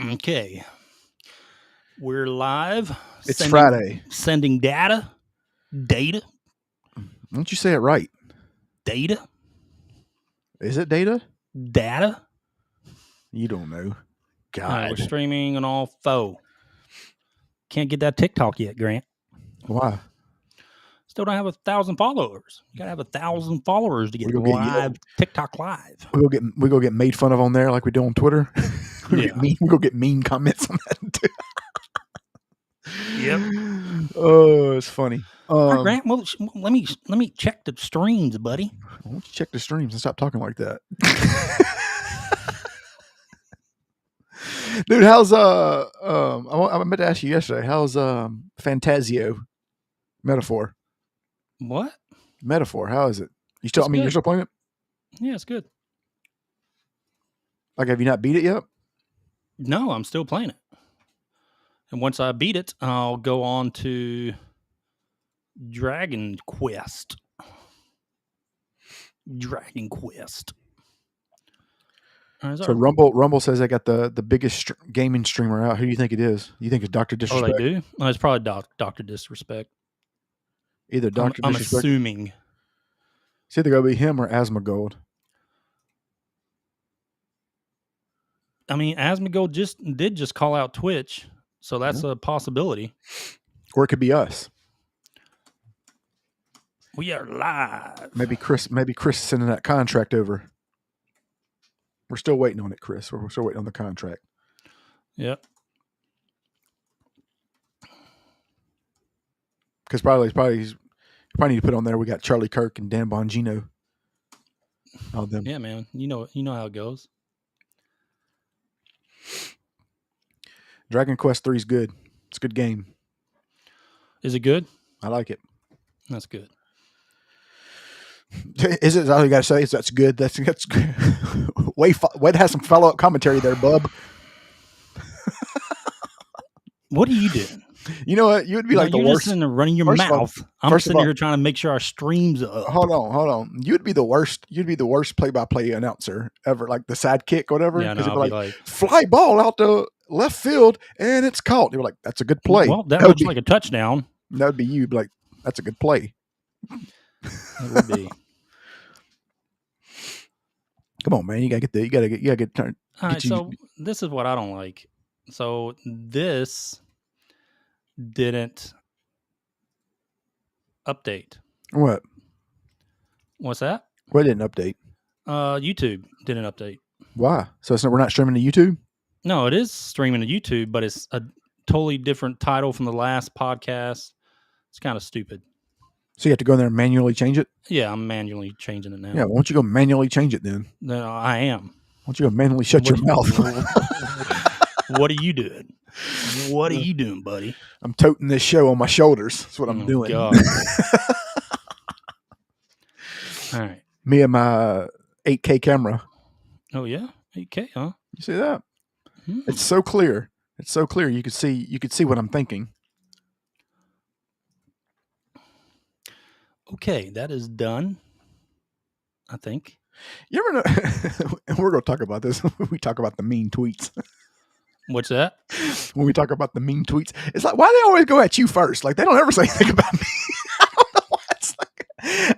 Okay. We're live. It's Friday. Sending data. Why don't you say it right? Data. Is it data? Data. You don't know. God. All right, we're streaming on all four. Can't get that TikTok yet, Grant. Why? Still don't have 1,000 followers. You gotta have 1,000 followers to get live TikTok live. We go get made fun of on there like we do on Twitter. we go get mean comments on that too. Yep. Oh, it's funny. All right, Grant, well, let me check the streams, buddy. Why don't you check the streams and stop talking like that? Dude, how's I meant to ask you yesterday, how's Fantasio Metaphor? What? Metaphor, how is it? You still you're still playing it? Yeah, it's good. Like, have you not beat it yet? No, I'm still playing it. And once I beat it, I'll go on to Dragon Quest. So Rumble says they got the biggest gaming streamer out. Who do you think it is? You think it's Dr. Disrespect? Oh, they do? No, it's probably Dr. Disrespect. Either Dr. I'm Disrespect. assuming. It's either going to be him or Asmongold. I mean, Asmongold did just call out Twitch, so that's a possibility. Or it could be us. We are live. Maybe Chris is sending that contract over. We're still waiting on it, Chris. We're still waiting on the contract. Yep. Because probably need to put on there. We got Charlie Kirk and Dan Bongino. All them. Yeah, man. You know how it goes. Dragon Quest 3 is good. It's a good game. Is it good? I like it. That's good. Is it? All you got to say is that's good. That's good. Way to have some follow-up commentary there, bub. What are you doing? You know what? You would be like the worst. You're just sitting there running your mouth. I'm sitting here trying to make sure our streams are up. Hold on. You'd be the worst. You'd be the worst play-by-play announcer ever, like the sidekick, or whatever. Yeah, no, It'd be like fly ball out to left field and it's caught. You're like, that's a good play. Well, that looks like a touchdown. That would be you. Be like, that's a good play. It would be. Come on, man. You gotta get turned. All right, so this is what I don't like. So this didn't update. What? What's that? What didn't update? YouTube didn't update. Why? So we're not streaming to YouTube? No, it is streaming to YouTube, but it's a totally different title from the last podcast. It's kind of stupid. So you have to go in there and manually change it? Yeah, I'm manually changing it now. Yeah, why don't you go manually change it then? No, I am. Why don't you go manually shut your mouth? What are you doing? What are you doing, buddy? I'm toting this show on my shoulders. That's what I'm doing. God. All right. Me and my 8K camera. Oh yeah, 8K, huh? You see that? It's so clear. It's so clear. You could see what I'm thinking. Okay, that is done. I think. You ever know? And we're going to talk about this when we talk about the mean tweets. What's that? When we talk about the mean tweets, it's like, why do they always go at you first? Like, they don't ever say anything about me. I don't know why. It's like,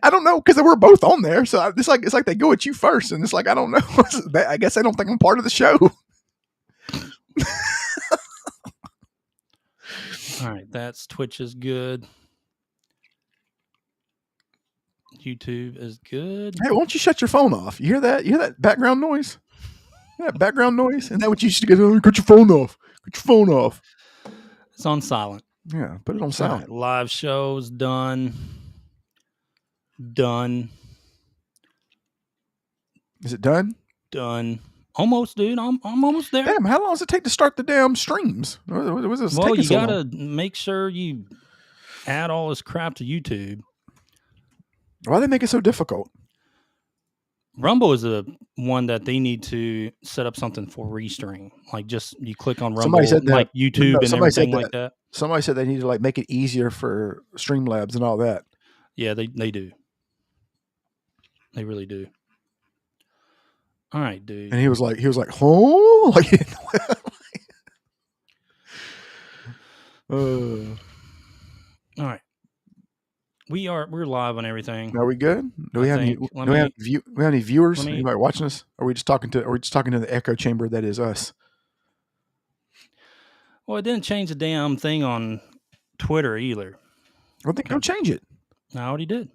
I don't know, because we're both on there. So it's like they go at you first, and it's like, I don't know. I guess they don't think I'm part of the show. All right, that's Twitch is good. YouTube is good. Hey, why don't you shut your phone off? You hear that? You hear that background noise? You hear that background noise? Isn't that what you used to get? Oh, cut your phone off. Cut your phone off. It's on silent. Yeah, put it on silent. Right, live shows done. Done. Is it done? Done. Almost, dude. I'm almost there. Damn, how long does it take to start the damn streams? Was this well, you so gotta make sure you add all this crap to YouTube. Why do they make it so difficult? Rumble is the one that they need to set up something for restream. Like, just you click on Rumble, somebody said that, like YouTube and everything like that. Somebody said they need to make it easier for Streamlabs and all that. Yeah, they do. They really do. All right, dude. And he was like, oh, like, Uh, All right. We're live on everything. are we good? Do we I have any? think. Do we have any viewers? let me- Anybody watching us? Are we just talking to? Are we just talking to the echo chamber that is us? Well, it didn't change the damn thing on Twitter either. I think go change it. I already did.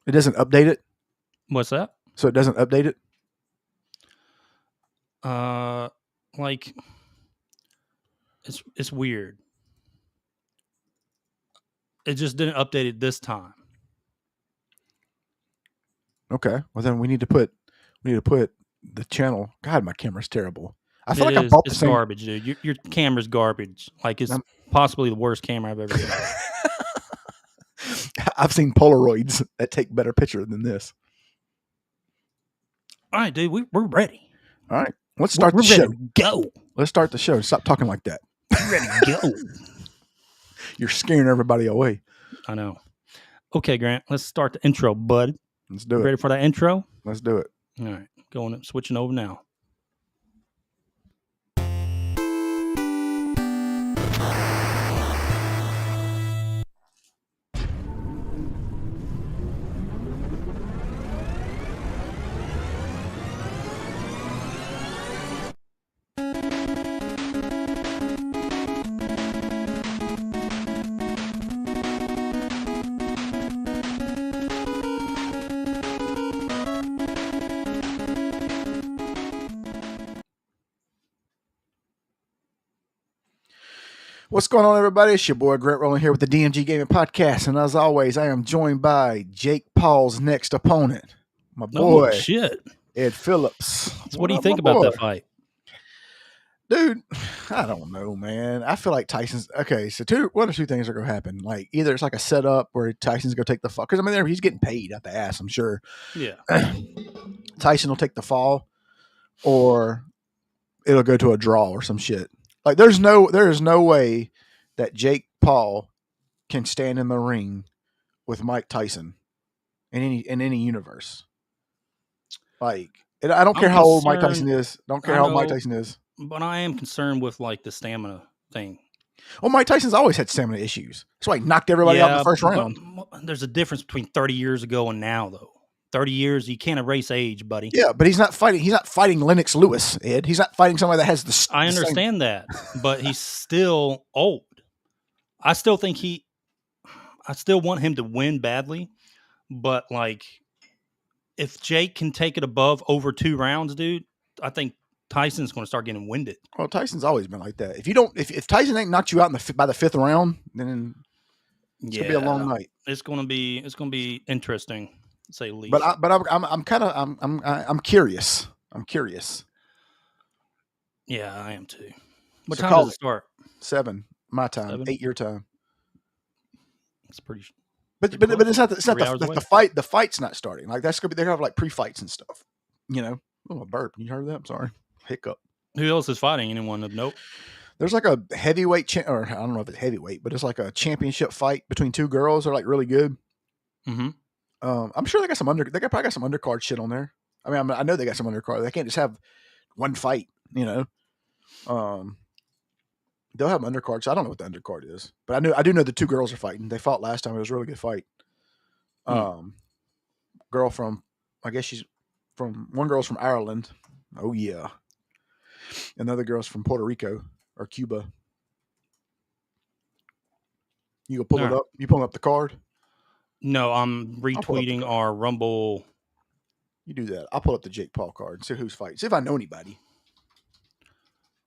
It doesn't update it. What's that? So it doesn't update it. Like it's weird. It just didn't update it this time. Okay. Well, then we need to put the channel. God, my camera's terrible. I feel like I bought the same garbage, dude. Your camera's garbage. Like it's possibly the worst camera I've ever seen. I've seen Polaroids that take better picture than this. All right, dude. We're ready. All right. Let's start the show. Go. Let's start the show. Stop talking like that. We're ready to go. You're scaring everybody away. I know. Okay, Grant. Let's start the intro, bud. Let's do it. Ready for that intro? Let's do it. All right. Switching over now. What's going on, everybody? It's your boy Grant Rowland here with the DMG Gaming Podcast, and as always, I am joined by Jake Paul's next opponent, my boy, shit, Ed Phillips. So what do you think about that fight, dude? I don't know, man. I feel like Tyson's okay. So one or two things are going to happen. Like either it's like a setup where Tyson's going to take the fall, because I mean he's getting paid out the ass, I'm sure. Yeah, Tyson will take the fall, or it'll go to a draw or some shit. Like there is no way that Jake Paul can stand in the ring with Mike Tyson in any universe. Like I don't care how old Mike Tyson is. Don't care how old Mike Tyson is. But I am concerned with like the stamina thing. Well, Mike Tyson's always had stamina issues. That's why he knocked everybody out in the first round. There's a difference between 30 years ago and now, though. 30 years, you can't erase age, buddy. Yeah, but he's not fighting Lennox Lewis, Ed. He's not fighting somebody that has the I understand that, but he's still old. I still want him to win badly, but like if Jake can take it over 2 rounds, dude, I think Tyson's going to start getting winded. Well, Tyson's always been like that. If Tyson ain't knocked you out by the 5th round, then it's going to be a long night. It's going to be interesting. Say least. But I'm curious. I'm curious. Yeah, I am too. What time does it start? 7 my time. 7? 8 your time. It's pretty. But it's not the fight. The fight's not starting. Like that's gonna be. They have like pre-fights and stuff. You know. Oh, a burp. You heard that? I'm sorry. Hiccup. Who else is fighting? Anyone of note? There's like a heavyweight, or I don't know if it's heavyweight, but it's like a championship fight between 2 girls. They're like really good. Mm-hmm. I'm sure they got probably got some undercard shit on there. I mean, I know they got some undercard. They can't just have one fight, you know. They'll have an undercard. So I don't know what the undercard is, but I do know the 2 girls are fighting. They fought last time. It was a really good fight. Girl from, I guess she's from, one girl's from Ireland. Oh yeah. Another girl's from Puerto Rico or Cuba. You go pull it up. You pulling up the card? No, I'm retweeting our Rumble. You do that. I'll pull up the Jake Paul card and see who's fighting. See if I know anybody.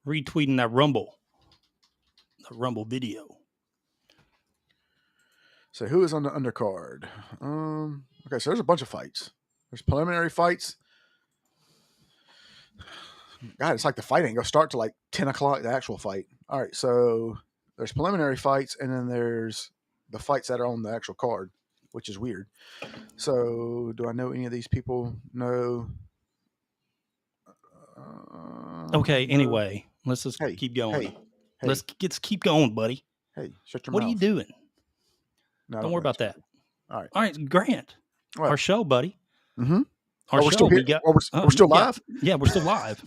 Retweeting that Rumble. The Rumble video. So who is on the undercard? Okay, so there's a bunch of fights. There's preliminary fights. God, it's like the fight ain't gonna start till like 10 o'clock, the actual fight. All right, so there's preliminary fights, and then there's the fights that are on the actual card, which is weird. So, do I know any of these people? No. Okay, anyway, let's just keep going. Let's keep going, buddy. Hey, shut your mouth. What are you doing? No, don't worry about that. All right, Grant. What? Our show, buddy. Mm-hmm. We're still here. We're still live? Yeah, we're still live.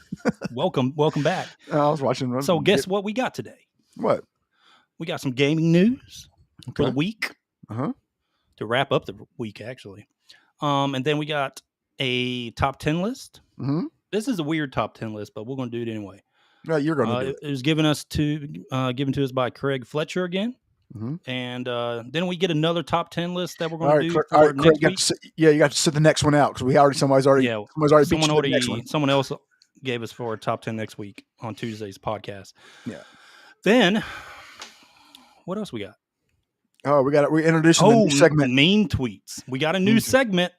Welcome back. I was watching. So guess what we got today? What? we got some gaming news for the Okay. week Uh-huh. to wrap up the week, actually. And then we got a top 10 list. Mm-hmm. This is a weird top 10 list, but we're going to do it anyway. No, you're going to do it. It was given to us by Craig Fletcher again. Mm-hmm. And then we get another top 10 list that we're All going right, to do all for right, next Craig, week. you got to sit the next one out because somebody's already beat you to the next one. Someone else gave us for top 10 next week on Tuesday's podcast. Yeah. Then what else we got? Oh, we're introducing the new segment. Mean tweets. We got a new segment.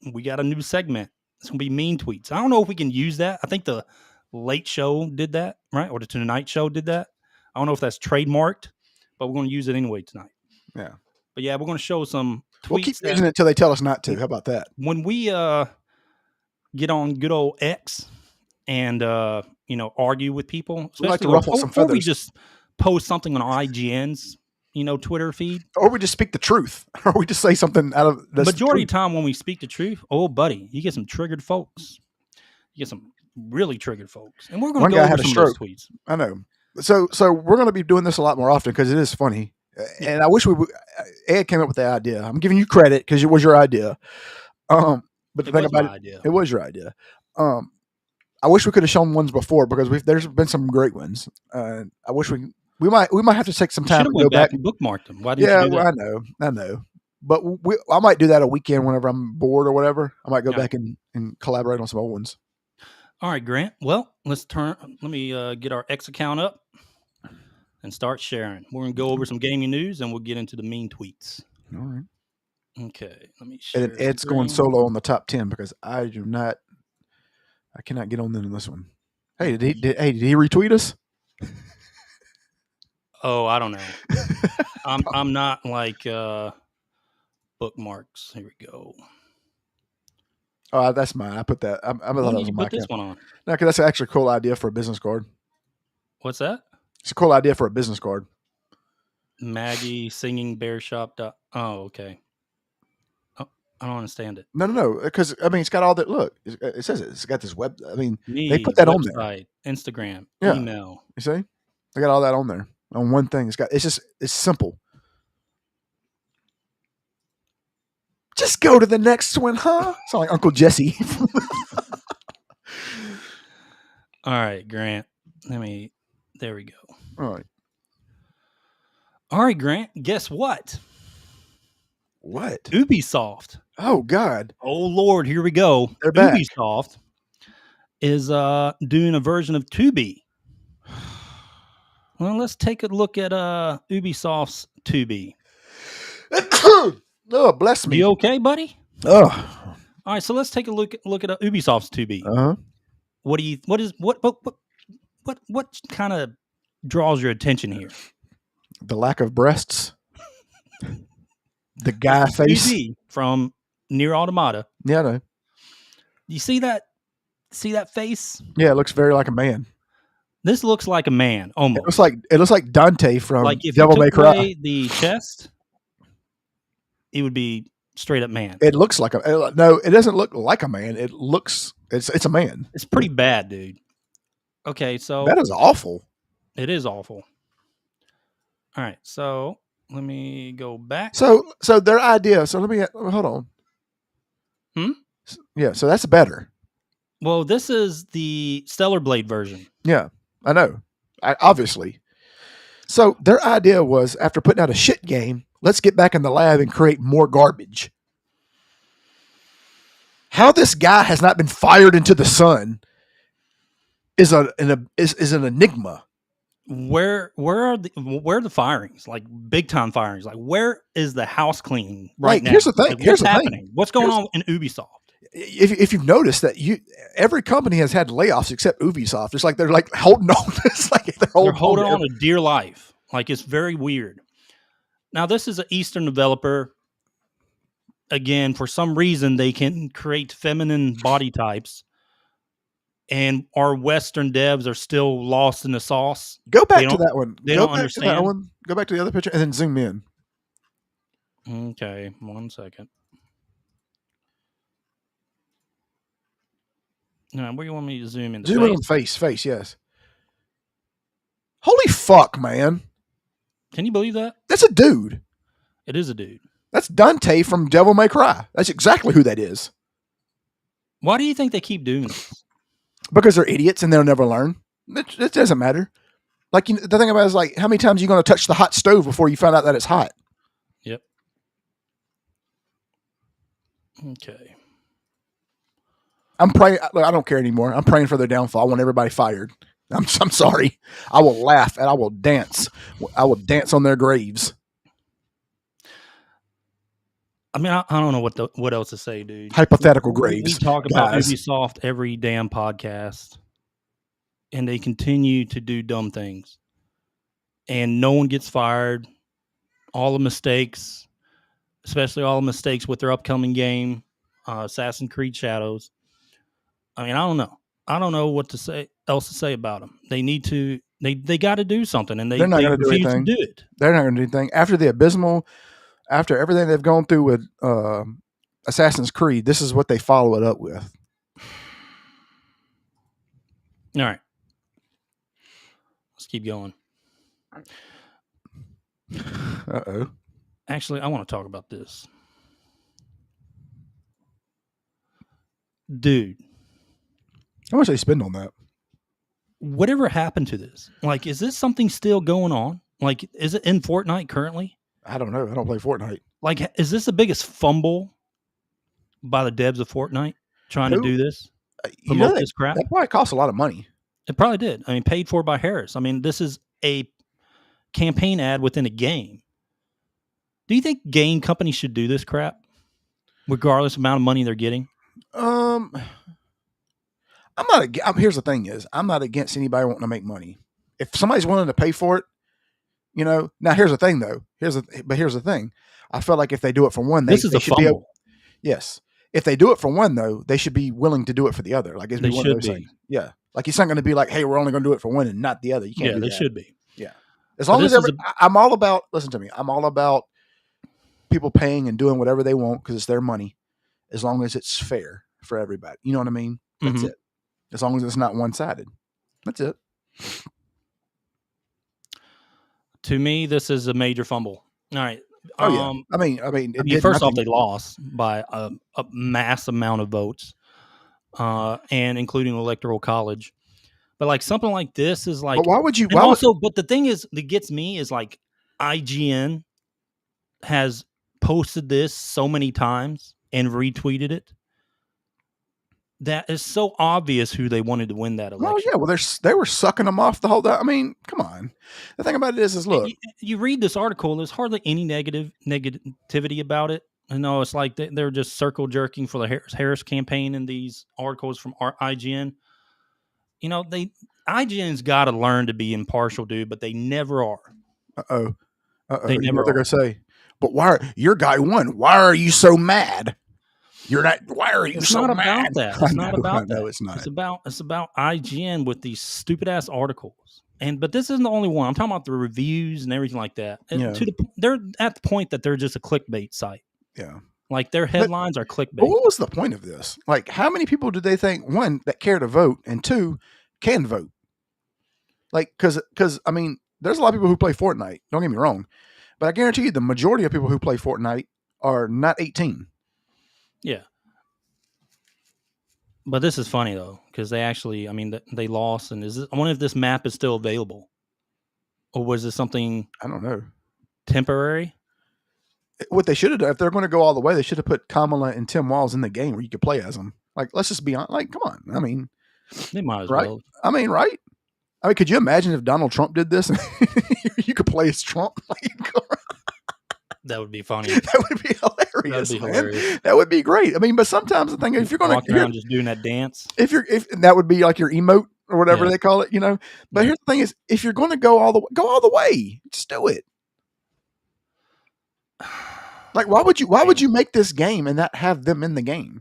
It's gonna be mean tweets. I don't know if we can use that. I think the Late Show did that, right? Or the Tonight Show did that. I don't know if that's trademarked, but we're going to use it anyway tonight. Yeah. But yeah, we're going to show some tweets. We'll keep using it until they tell us not to. How about that? When we get on good old X and argue with people, we like to ruffle some feathers. Or we just post something on our IGN's Twitter feed, or we just speak the truth, or we just say something out of the majority of the time when we speak the truth. Oh, buddy, you get some triggered folks. You get some really triggered folks, and we're going to go over some of those tweets. I know. So we're going to be doing this a lot more often because it is funny, and I wish Ed came up with the idea. I'm giving you credit because it was your idea. But the thing about it was your idea. I wish we could have shown ones before because there's been some great ones. I wish we might have to take some time to go back and bookmark them. Why didn't you do that? Well, I know. But I might do that a weekend whenever I'm bored or whatever. I might go back and collaborate on some old ones. All right, Grant. Well, let me get our X account up and start sharing. We're going to go over some gaming news and we'll get into the mean tweets. All right. Okay. Let me share. And Ed's going solo on the top 10 because I cannot get on this one. Hey, did he retweet us? Oh, I don't know. I'm not like bookmarks. Here we go. Oh, that's mine. I put that. I thought that was put this one on. No, because that's actually a cool idea for a business card. What's that? It's a cool idea for a business card. Maggie singing bear shop. Oh, okay. Oh, I don't understand it. No. Because it's got all that. Look, it says it. It's got this web. They put that on there. Instagram, yeah. Email. You see, they got all that on there on one thing. It's simple. Just go to the next one, huh? Sound like Uncle Jesse. All right, Grant. There we go. All right, Grant. Guess what? What? Ubisoft. Oh, God. Oh, Lord. Here we go. They're back. Ubisoft is doing a version of 2B. Well, let's take a look at Ubisoft's 2B. Oh, bless me. You okay, buddy? Oh. All right, so let's take a look at Ubisoft's 2B. Uh-huh. What kind of draws your attention here? The lack of breasts. The guy face 2B from Nier Automata. Yeah, I know. You see that? See that face? Yeah, it looks very like a man. This looks like a man almost. It looks like Dante from if Devil May Cry. Away the chest, it would be straight up man. It looks like no. It doesn't look like a man. It looks. It's a man. It's pretty bad, dude. Okay, so that is awful. It is awful. All right, so let me go back. So their idea. So let me hold on. Yeah. So that's better. Well, this is the Stellar Blade version. Yeah, I know. Obviously. So their idea was, after putting out a shit game, let's get back in the lab and create more garbage. How this guy has not been fired into the sun is an enigma. Where are the firings? Like big time firings. Like where is the house cleaning right now? Here's the thing. Like, what's happening? What's going on in Ubisoft? If you've noticed that every company has had layoffs except Ubisoft. It's like they're like holding on. It's like they're holding on to dear life. Like it's very weird. Now this is an Eastern developer. Again, for some reason they can create feminine body types, and our Western devs are still lost in the sauce. Go back to that one. They don't understand that one. Go back to the other picture and then zoom in. Okay, 1 second. No, where do you want me to zoom in? Zoom in on face, yes. Holy fuck, man. Can you believe that? That's a dude. It is a dude. That's Dante from Devil May Cry. That's exactly who that is. Why do you think they keep doing this? Because they're idiots and they'll never learn. It doesn't matter. Like, the thing about it is, like, how many times are you going to touch the hot stove before you find out that it's hot? Yep. Okay. I'm praying. I don't care anymore. I'm praying for their downfall. I want everybody fired. I'm sorry. I will laugh and I will dance. I will dance on their graves. I mean, I don't know what else to say, dude. Hypothetical graves. We talk about guys. Ubisoft every damn podcast, and they continue to do dumb things, and no one gets fired. All the mistakes, especially all the mistakes with their upcoming game, Assassin's Creed Shadows. I mean, I don't know. I don't know what else to say about them. They need to. They got to do something, and They're not going to do refuse anything. to do it. They're not going to do anything after everything they've gone through with Assassin's Creed. This is what they follow it up with. All right, let's keep going. Uh-oh. Actually, I want to talk about this. Dude. How much they spend on that? Whatever happened to this? Like, is this something still going on? Like, is it in Fortnite currently? I don't know. I don't play Fortnite. Like, is this the biggest fumble by the devs of Fortnite trying to do this? Promote this crap? That probably costs a lot of money. It probably did. I mean, paid for by Harris. I mean, this is a campaign ad within a game. Do you think game companies should do this crap, regardless of the amount of money they're getting? I'm not. Here's the thing: I'm not against anybody wanting to make money. If somebody's willing to pay for it, Now here's the thing, though. Here's the thing. I feel like if they do it for one, they should be able. Yes, if they do it for one, though, they should be willing to do it for the other. Like it's they one should of those be. Things. Yeah, like it's not going to be like, hey, we're only going to do it for one and not the other. You can't. Yeah, they should be. Yeah, as long as I'm all about. Listen to me. I'm all about people paying and doing whatever they want because it's their money, as long as it's fair for everybody. You know what I mean? That's it. As long as it's not one-sided. That's it. To me, this is a major fumble. All right. Oh yeah. I mean, first off, they lost by a mass amount of votes, and including Electoral College. But like something like this is like. But why would you? But the thing is, that gets me is like IGN has posted this so many times and retweeted it. That is so obvious who they wanted to win that election. Oh yeah, well they were sucking them off the whole time. I mean, come on. The thing about it is look. You read this article. There's hardly any negativity about it. I know it's like they're just circle jerking for the Harris campaign in these articles from IGN. IGN's got to learn to be impartial, dude, but they never are. They never. What they're gonna say? But why? Your guy won. Why are you so mad? You're not. Why are you so mad? It's not about that. It's not. It's about IGN with these stupid ass articles. But this isn't the only one. I'm talking about the reviews and everything like that. Yeah. They're at the point that they're just a clickbait site. Yeah. Like their headlines are clickbait. But what was the point of this? Like, how many people did they think, one, that care to vote, and two, can vote? Like, because I mean, there's a lot of people who play Fortnite. Don't get me wrong, but I guarantee you, the majority of people who play Fortnite are not 18. Yeah. But this is funny though, because they actually, they lost, and I wonder if this map is still available, or was this something? I don't know. Temporary. What they should have done, if they're going to go all the way, they should have put Kamala and Tim Walz in the game where you could play as them. Like, let's just be honest. Like, come on. I mean, they might as right? well. I mean, right? I mean, could you imagine if Donald Trump did this? You could play as Trump. That would be funny. That would be hilarious. That would be great. I mean, but sometimes the thing, if you're going to walk around just doing that dance, if that would be like your emote or whatever they call it, But here's the thing: is if you're going to go all the way, just do it. Like, why would you make this game and not have them in the game?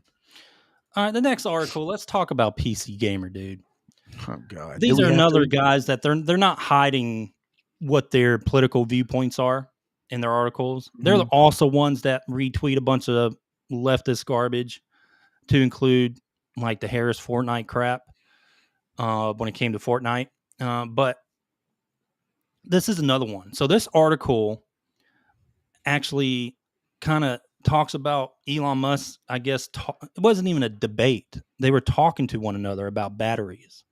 All right, the next article. Let's talk about PC Gamer, dude. Oh God, these are another guys that they're not hiding what their political viewpoints are in their articles. They're also ones that retweet a bunch of leftist garbage, to include like the Harris Fortnite crap when it came to Fortnite. But this is another one. So this article actually kind of talks about Elon Musk. I guess it wasn't even a debate. They were talking to one another about batteries.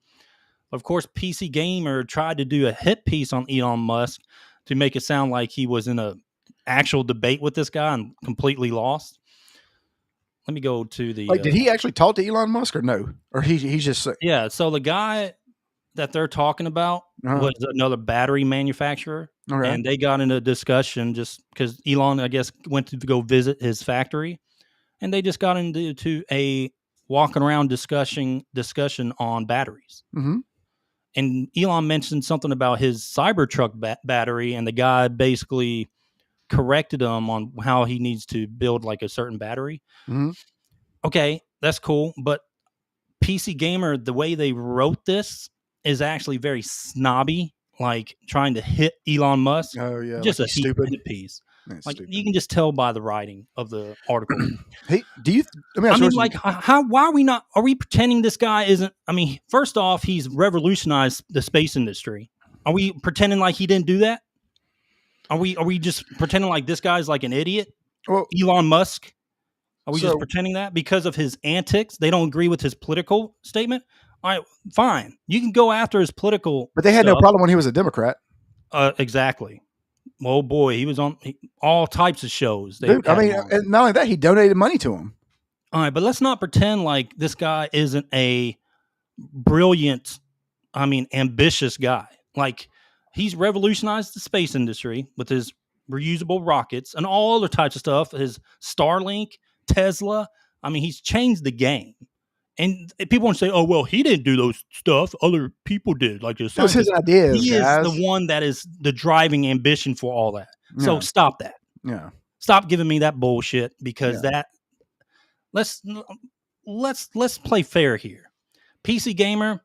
Of course, PC Gamer tried to do a hit piece on Elon Musk to make it sound like he was in a actual debate with this guy and completely lost. Let me go to the. Like, did he actually talk to Elon Musk or no? Or he's just Yeah. So the guy that they're talking about was another battery manufacturer, okay. and they got into a discussion just because Elon, I guess, went to go visit his factory, and they just got into a walking around discussion on batteries. Mm-hmm. And Elon mentioned something about his Cybertruck battery, and the guy basically corrected him on how he needs to build like a certain battery. Mm-hmm. Okay, that's cool, but PC Gamer, the way they wrote this is actually very snobby, like trying to hit Elon Musk. Oh yeah, Just like a he's stupid piece. That's Like stupid. you can just tell by the writing of the article. Hey, do you? I mean, like, how? Why are we not? Are we pretending this guy isn't? I mean, first off, he's revolutionized the space industry. Are we pretending like he didn't do that? Are we just pretending like this guy's like an idiot? Well, Elon Musk. Are we just pretending that because of his antics? They don't agree with his political statement. All right, fine. You can go after his political. But they had no problem when he was a Democrat. Exactly. Oh boy, he was on all types of shows. Dude, I mean, and not only that, he donated money to him. All right, but let's not pretend like this guy isn't a brilliant, ambitious guy. Like he's revolutionized the space industry with his reusable rockets and all other types of stuff. His Starlink, Tesla. I mean, he's changed the game. And people want to say, "Oh, well, he didn't do those stuff; other people did." Like it was his ideas. He guys. is the one that is the driving ambition for all that. Yeah. So stop that. Yeah, stop giving me that bullshit because that. Let's play fair here. PC Gamer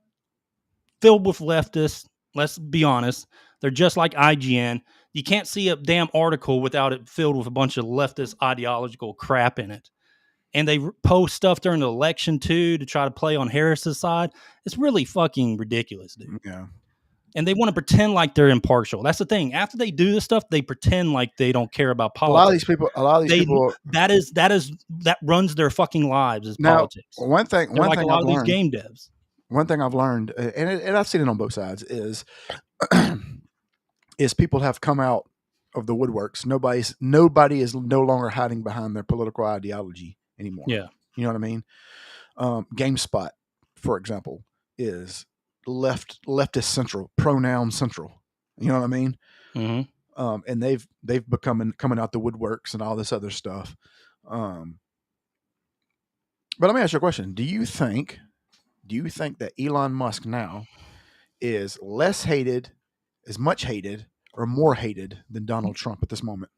filled with leftists. Let's be honest; they're just like IGN. You can't see a damn article without it filled with a bunch of leftist ideological crap in it. And they post stuff during the election too to try to play on Harris's side. It's really fucking ridiculous, dude. Yeah. And they want to pretend like they're impartial. That's the thing. After they do this stuff, they pretend like they don't care about politics. A lot of these people that runs their fucking lives is politics. One thing a lot of these game devs. One thing I've learned, and I've seen it on both sides, is people have come out of the woodworks. Nobody is no longer hiding behind their political ideology anymore. Yeah. You know what I mean? GameSpot, for example, is leftist central, pronoun central. You know what I mean? Mm-hmm. And they've become coming out the woodworks and all this other stuff. But let me ask you a question. Do you think that Elon Musk now is less hated, as much hated, or more hated than Donald Trump at this moment?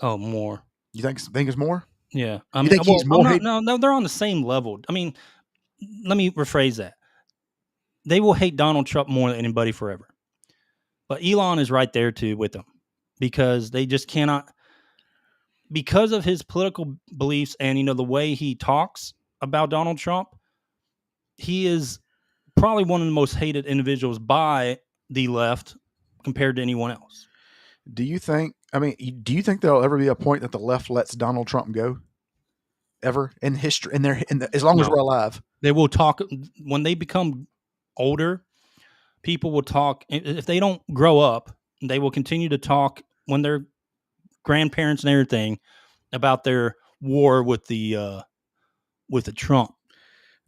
Oh, more. You think it's more? Yeah. I mean, he's more hated? No, they're on the same level. I mean, let me rephrase that. They will hate Donald Trump more than anybody forever. But Elon is right there too with them because they just cannot, because of his political beliefs and, the way he talks about Donald Trump, he is probably one of the most hated individuals by the left compared to anyone else. Do you think there'll ever be a point that the left lets Donald Trump go? Ever in history, as long as we're alive? They will talk when they become older. People will talk. If they don't grow up, they will continue to talk when they're grandparents and everything about their war with the Trump.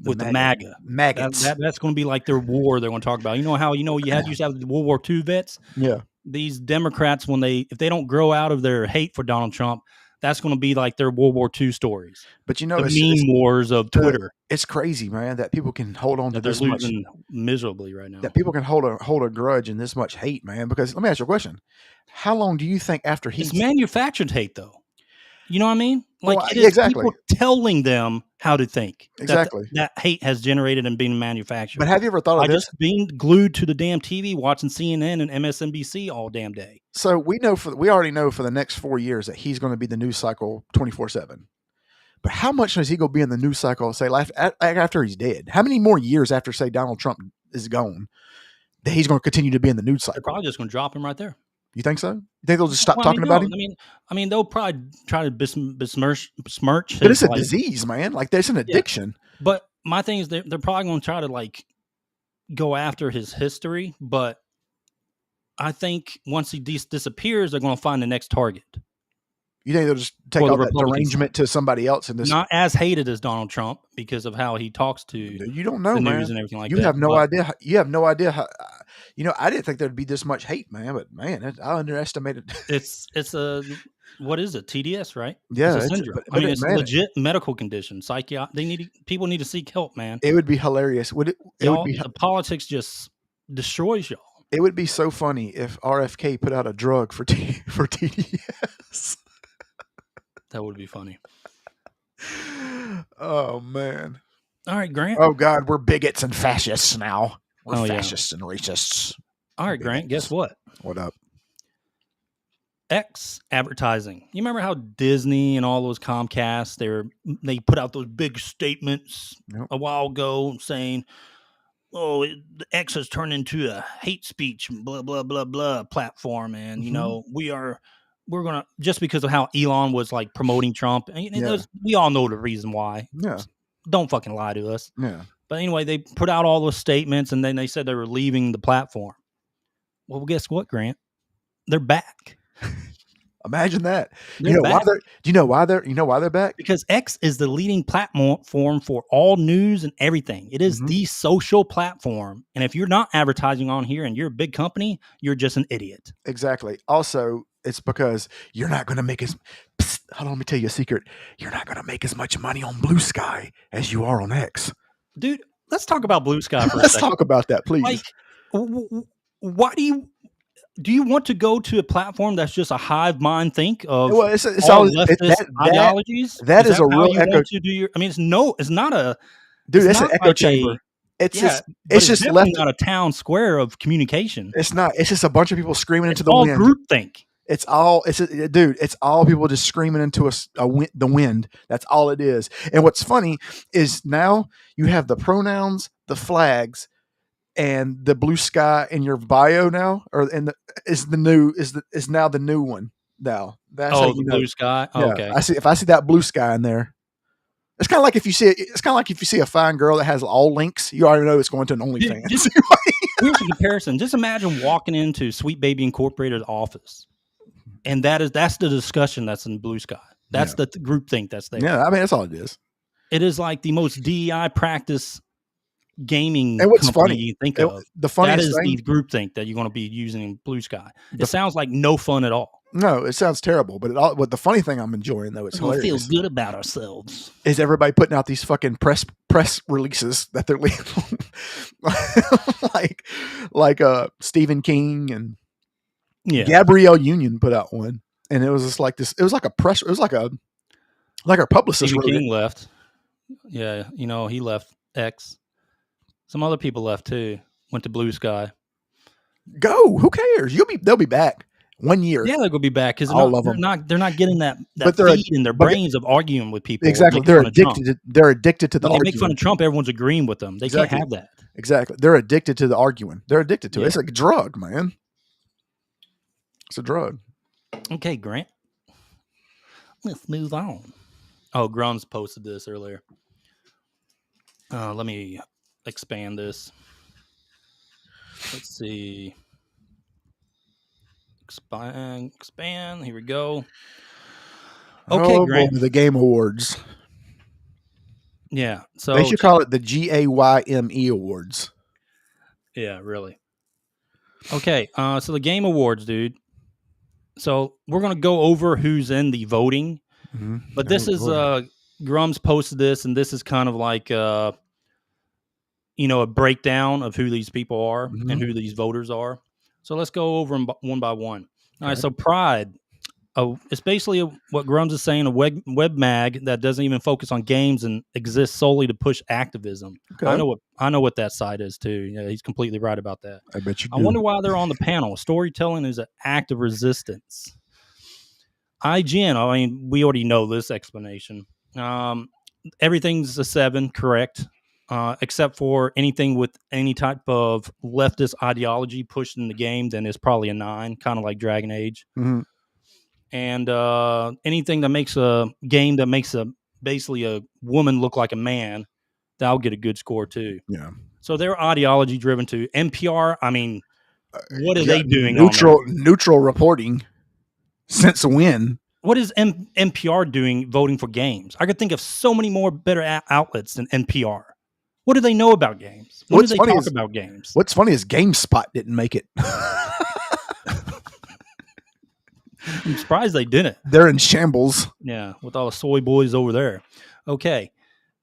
With the MAGA. Maggots. That's going to be like their war they're going to talk about. You know how you used to have the World War II vets? Yeah. These Democrats, if they don't grow out of their hate for Donald Trump, that's going to be like their World War II stories. But the meme wars of Twitter. It's crazy, man, that people can hold on to this much miserably right now. That people can hold a grudge and this much hate, man. Because let me ask you a question: how long do you think after it's manufactured hate, though? You know what I mean? Like it is people telling them how to think. Exactly. That hate has generated and been manufactured. But have you ever thought of this? Just being glued to the damn TV, watching CNN and MSNBC all damn day. So we already know for the next 4 years that he's going to be the news cycle 24/7. But how much is he going to be in the news cycle, say, after he's dead? How many more years after, say, Donald Trump is gone he's going to continue to be in the news They're cycle. probably just going to drop him right there. You think so? You think they'll just stop Well, talking about him? I mean, they'll probably try to besmirch But his, it's a like, disease, man. Like there's an addiction. But my thing is, they're probably going to try to like go after his history. But I think once he disappears, they're going to find the next target. You think they'll just take all that derangement to somebody else and not as hated as Donald Trump because of how he talks to you don't know, the man. news and everything like you that. Have no idea. You have no idea how. I didn't think there'd be this much hate, man. But man, I underestimated. It's a what is it? TDS, right? Yeah, it's a syndrome. It's a legit medical condition. People need to seek help, man. It would be hilarious. Would the politics just destroys y'all. It would be so funny if RFK put out a drug for TDS. That would be funny. Oh man! All right, Grant. Oh God, we're bigots and fascists now. We're fascists and racists. All right, Grant. Guess what? What up? X advertising. You remember how Disney and all those Comcast they put out those big statements a while ago saying, "Oh, the X has turned into a hate speech blah blah blah blah platform," and we're gonna, just because of how Elon was like promoting Trump. And we all know the reason why. Yeah, don't fucking lie to us. Yeah. But anyway, they put out all those statements, and then they said they were leaving the platform. Well, guess what, Grant? They're back. Imagine that. Do you know why they're back? Because X is the leading platform for all news and everything. It is the social platform. And if you're not advertising on here and you're a big company, you're just an idiot. Exactly. Also, it's because you're not going to make hold on, let me tell you a secret. You're not going to make as much money on Blue Sky as you are on X. Dude, let's talk about Blue Sky for a second. Let's talk about that, please. Like, why do you want to go to a platform that's just a hive mind think of it's all leftist ideologies? That is a real echo. It's not a dude. It's an echo chamber. It's just left, not a town square of communication. It's not. It's just a bunch of people screaming into the wind. All groupthink. It's all people just screaming into the wind. That's all it is. And what's funny is now you have the pronouns, the flags, and the blue sky in your bio now, is now the new one. Now that's how you know. Blue sky. Yeah, okay. If I see that blue sky in there, it's kind of like if you see a fine girl that has all links, you already know it's going to an OnlyFans. Here's a comparison. Just imagine walking into Sweet Baby Incorporated's office, and that's the discussion that's in Blue Sky. That's the groupthink that's there. Yeah, I mean that's all it is. It is like the most DEI practice gaming. And what's funny, you think of the funniest that is the groupthink that you're going to be using in Blue Sky. It sounds like no fun at all. No, it sounds terrible. But the funny thing I'm enjoying though, it's hilarious. We feel good about ourselves. Is everybody putting out these fucking press releases that they're like Stephen King and Gabrielle Union put out one, and it was just like this. It was like a press. It was like our publicist. Stephen King left. Yeah, he left X. Some other people left too. Went to Blue Sky. Go. Who cares? They'll be back 1 year. Yeah, they're gonna be back because they're not getting that feed in their brains of arguing with people. Exactly. They're addicted. They're addicted to the when they arguing. make fun of Trump, everyone's agreeing with them. They can't have that. Exactly. They're addicted to the arguing. They're addicted to it. It's like a drug, man. It's a drug. Okay, Grant. Let's move on. Oh, Grums posted this earlier. Let me expand this. Let's see. Expand. Here we go. Okay, Grant. The Game Awards. Yeah. So they should call it the GAYME Awards. Yeah, really. Okay. So the Game Awards, dude. So we're gonna go over who's in the voting, but this is Grums posted this, and this is kind of like a breakdown of who these people are and who these voters are. So let's go over them one by one. All right. So Pride. It's basically what Grums is saying, a web mag that doesn't even focus on games and exists solely to push activism. Okay. I know what that site is too. Yeah, he's completely right about that. I bet you do. I wonder why they're on the panel. Storytelling is an act of resistance. IGN, I mean, we already know this explanation. Everything's a 7, correct. except for anything with any type of leftist ideology pushed in the game, then it's probably a 9, kind of like Dragon Age. Mm-hmm. And anything that makes a game that makes basically a woman look like a man, that'll get a good score too. Yeah. So they're ideology driven too. NPR, I mean, what are Yeah, they doing on there? neutral reporting since when? What is NPR doing voting for games? I could think of so many more better outlets than NPR. What do they know about games? When do they talk about games? What's funny is GameSpot didn't make it. I'm surprised they didn't. They're in shambles. Yeah, with all the soy boys over there. Okay.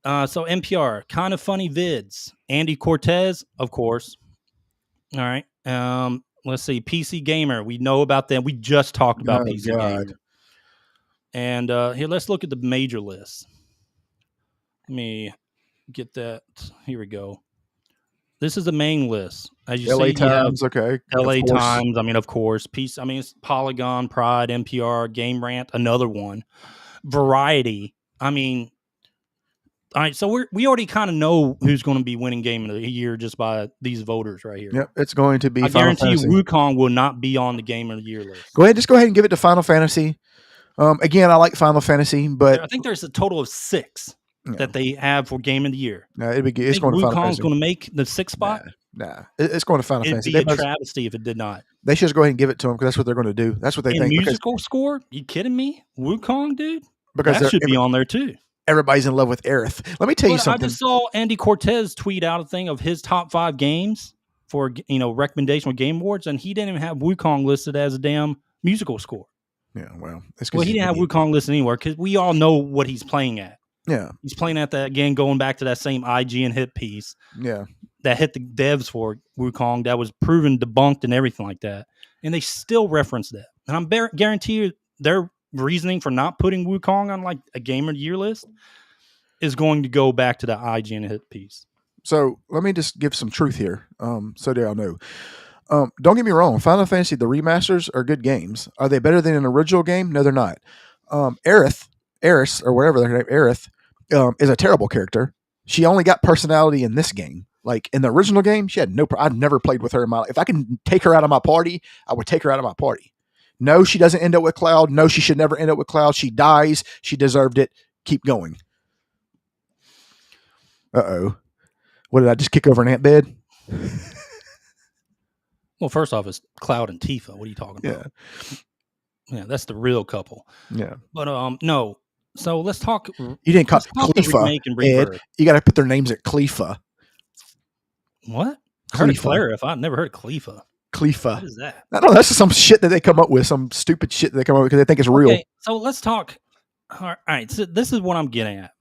So NPR, kind of funny vids. Andy Cortez, of course. All right. Let's see. PC Gamer. We know about them. We just talked about PC Gamer. And here, let's look at the major list. Let me get that. Here we go. This is the main list. As you LA see, Times, okay. LA Times. I mean, of course. It's Polygon, Pride, NPR, Game Rant, another one. Variety. I mean, all right. So we already kind of know who's going to be winning Game of the Year just by these voters right here. Yep, it's going to be. I guarantee you, Wukong will not be on the Game of the Year list. Just go ahead and give it to Final Fantasy. Again, I like Final Fantasy, but I think there's a total of 6 that they have for Game of the Year. No, it's going to Final Fantasy. Wukong's going to make the 6th spot. Nah, it's going to Final Fantasy. It'd be a travesty if it did not. They should just go ahead and give it to them because that's what they're going to do. That's what they think. Musical score? You kidding me? Wukong, dude? Because that should be on there too. Everybody's in love with Aerith. Let me tell you something. I just saw Andy Cortez tweet out a thing of his top 5 games for recommendation with Game Awards, and he didn't even have Wukong listed as a damn musical score. Yeah, well, he didn't have Wukong listed anywhere because we all know what he's playing at. Yeah, he's playing at that again, going back to that same IGN hit piece. Yeah, that hit the devs for Wukong that was proven debunked and everything like that, and they still reference that. And I'm guarantee you, their reasoning for not putting Wukong on like a Game of the Year list is going to go back to the IGN hit piece. So let me just give some truth here, so they all know. Don't get me wrong, Final Fantasy, the remasters are good games. Are they better than an original game? No, they're not. Aerith, or whatever their name, Aerith, is a terrible character. She only got personality in this game. Like in the original game, she had I've never played with her in my life. If I can take her out of my party, I would take her out of my party. No, she doesn't end up with Cloud. No, she should never end up with Cloud. She dies. She deserved it. Keep going. Uh-oh. What did I just kick over an ant bed? Well, first off, it's Cloud and Tifa. What are you talking about? Yeah, that's the real couple. Yeah. But no. So let's talk. You didn't call Clefa, Ed. You got to put their names at Clefa. What? I heard of Cleriff. I've never heard of Clefa. Clefa. What is that? I don't know. That's just some shit that they come up with. Some stupid shit that they come up with because they think it's real. Okay, so let's talk. All right. So this is what I'm getting at.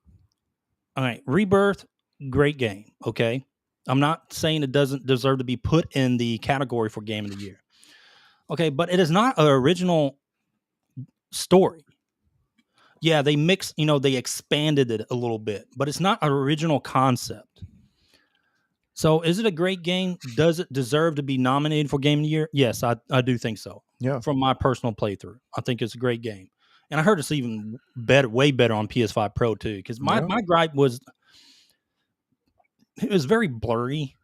All right. Rebirth, great game. Okay. I'm not saying it doesn't deserve to be put in the category for Game of the Year. Okay, but it is not an original story. Yeah, they mixed, they expanded it a little bit, but it's not an original concept. So is it a great game? Does it deserve to be nominated for Game of the Year? Yes, I do think so. Yeah. From my personal playthrough, I think it's a great game. And I heard it's even better, way better on PS5 Pro too, because my gripe was it was very blurry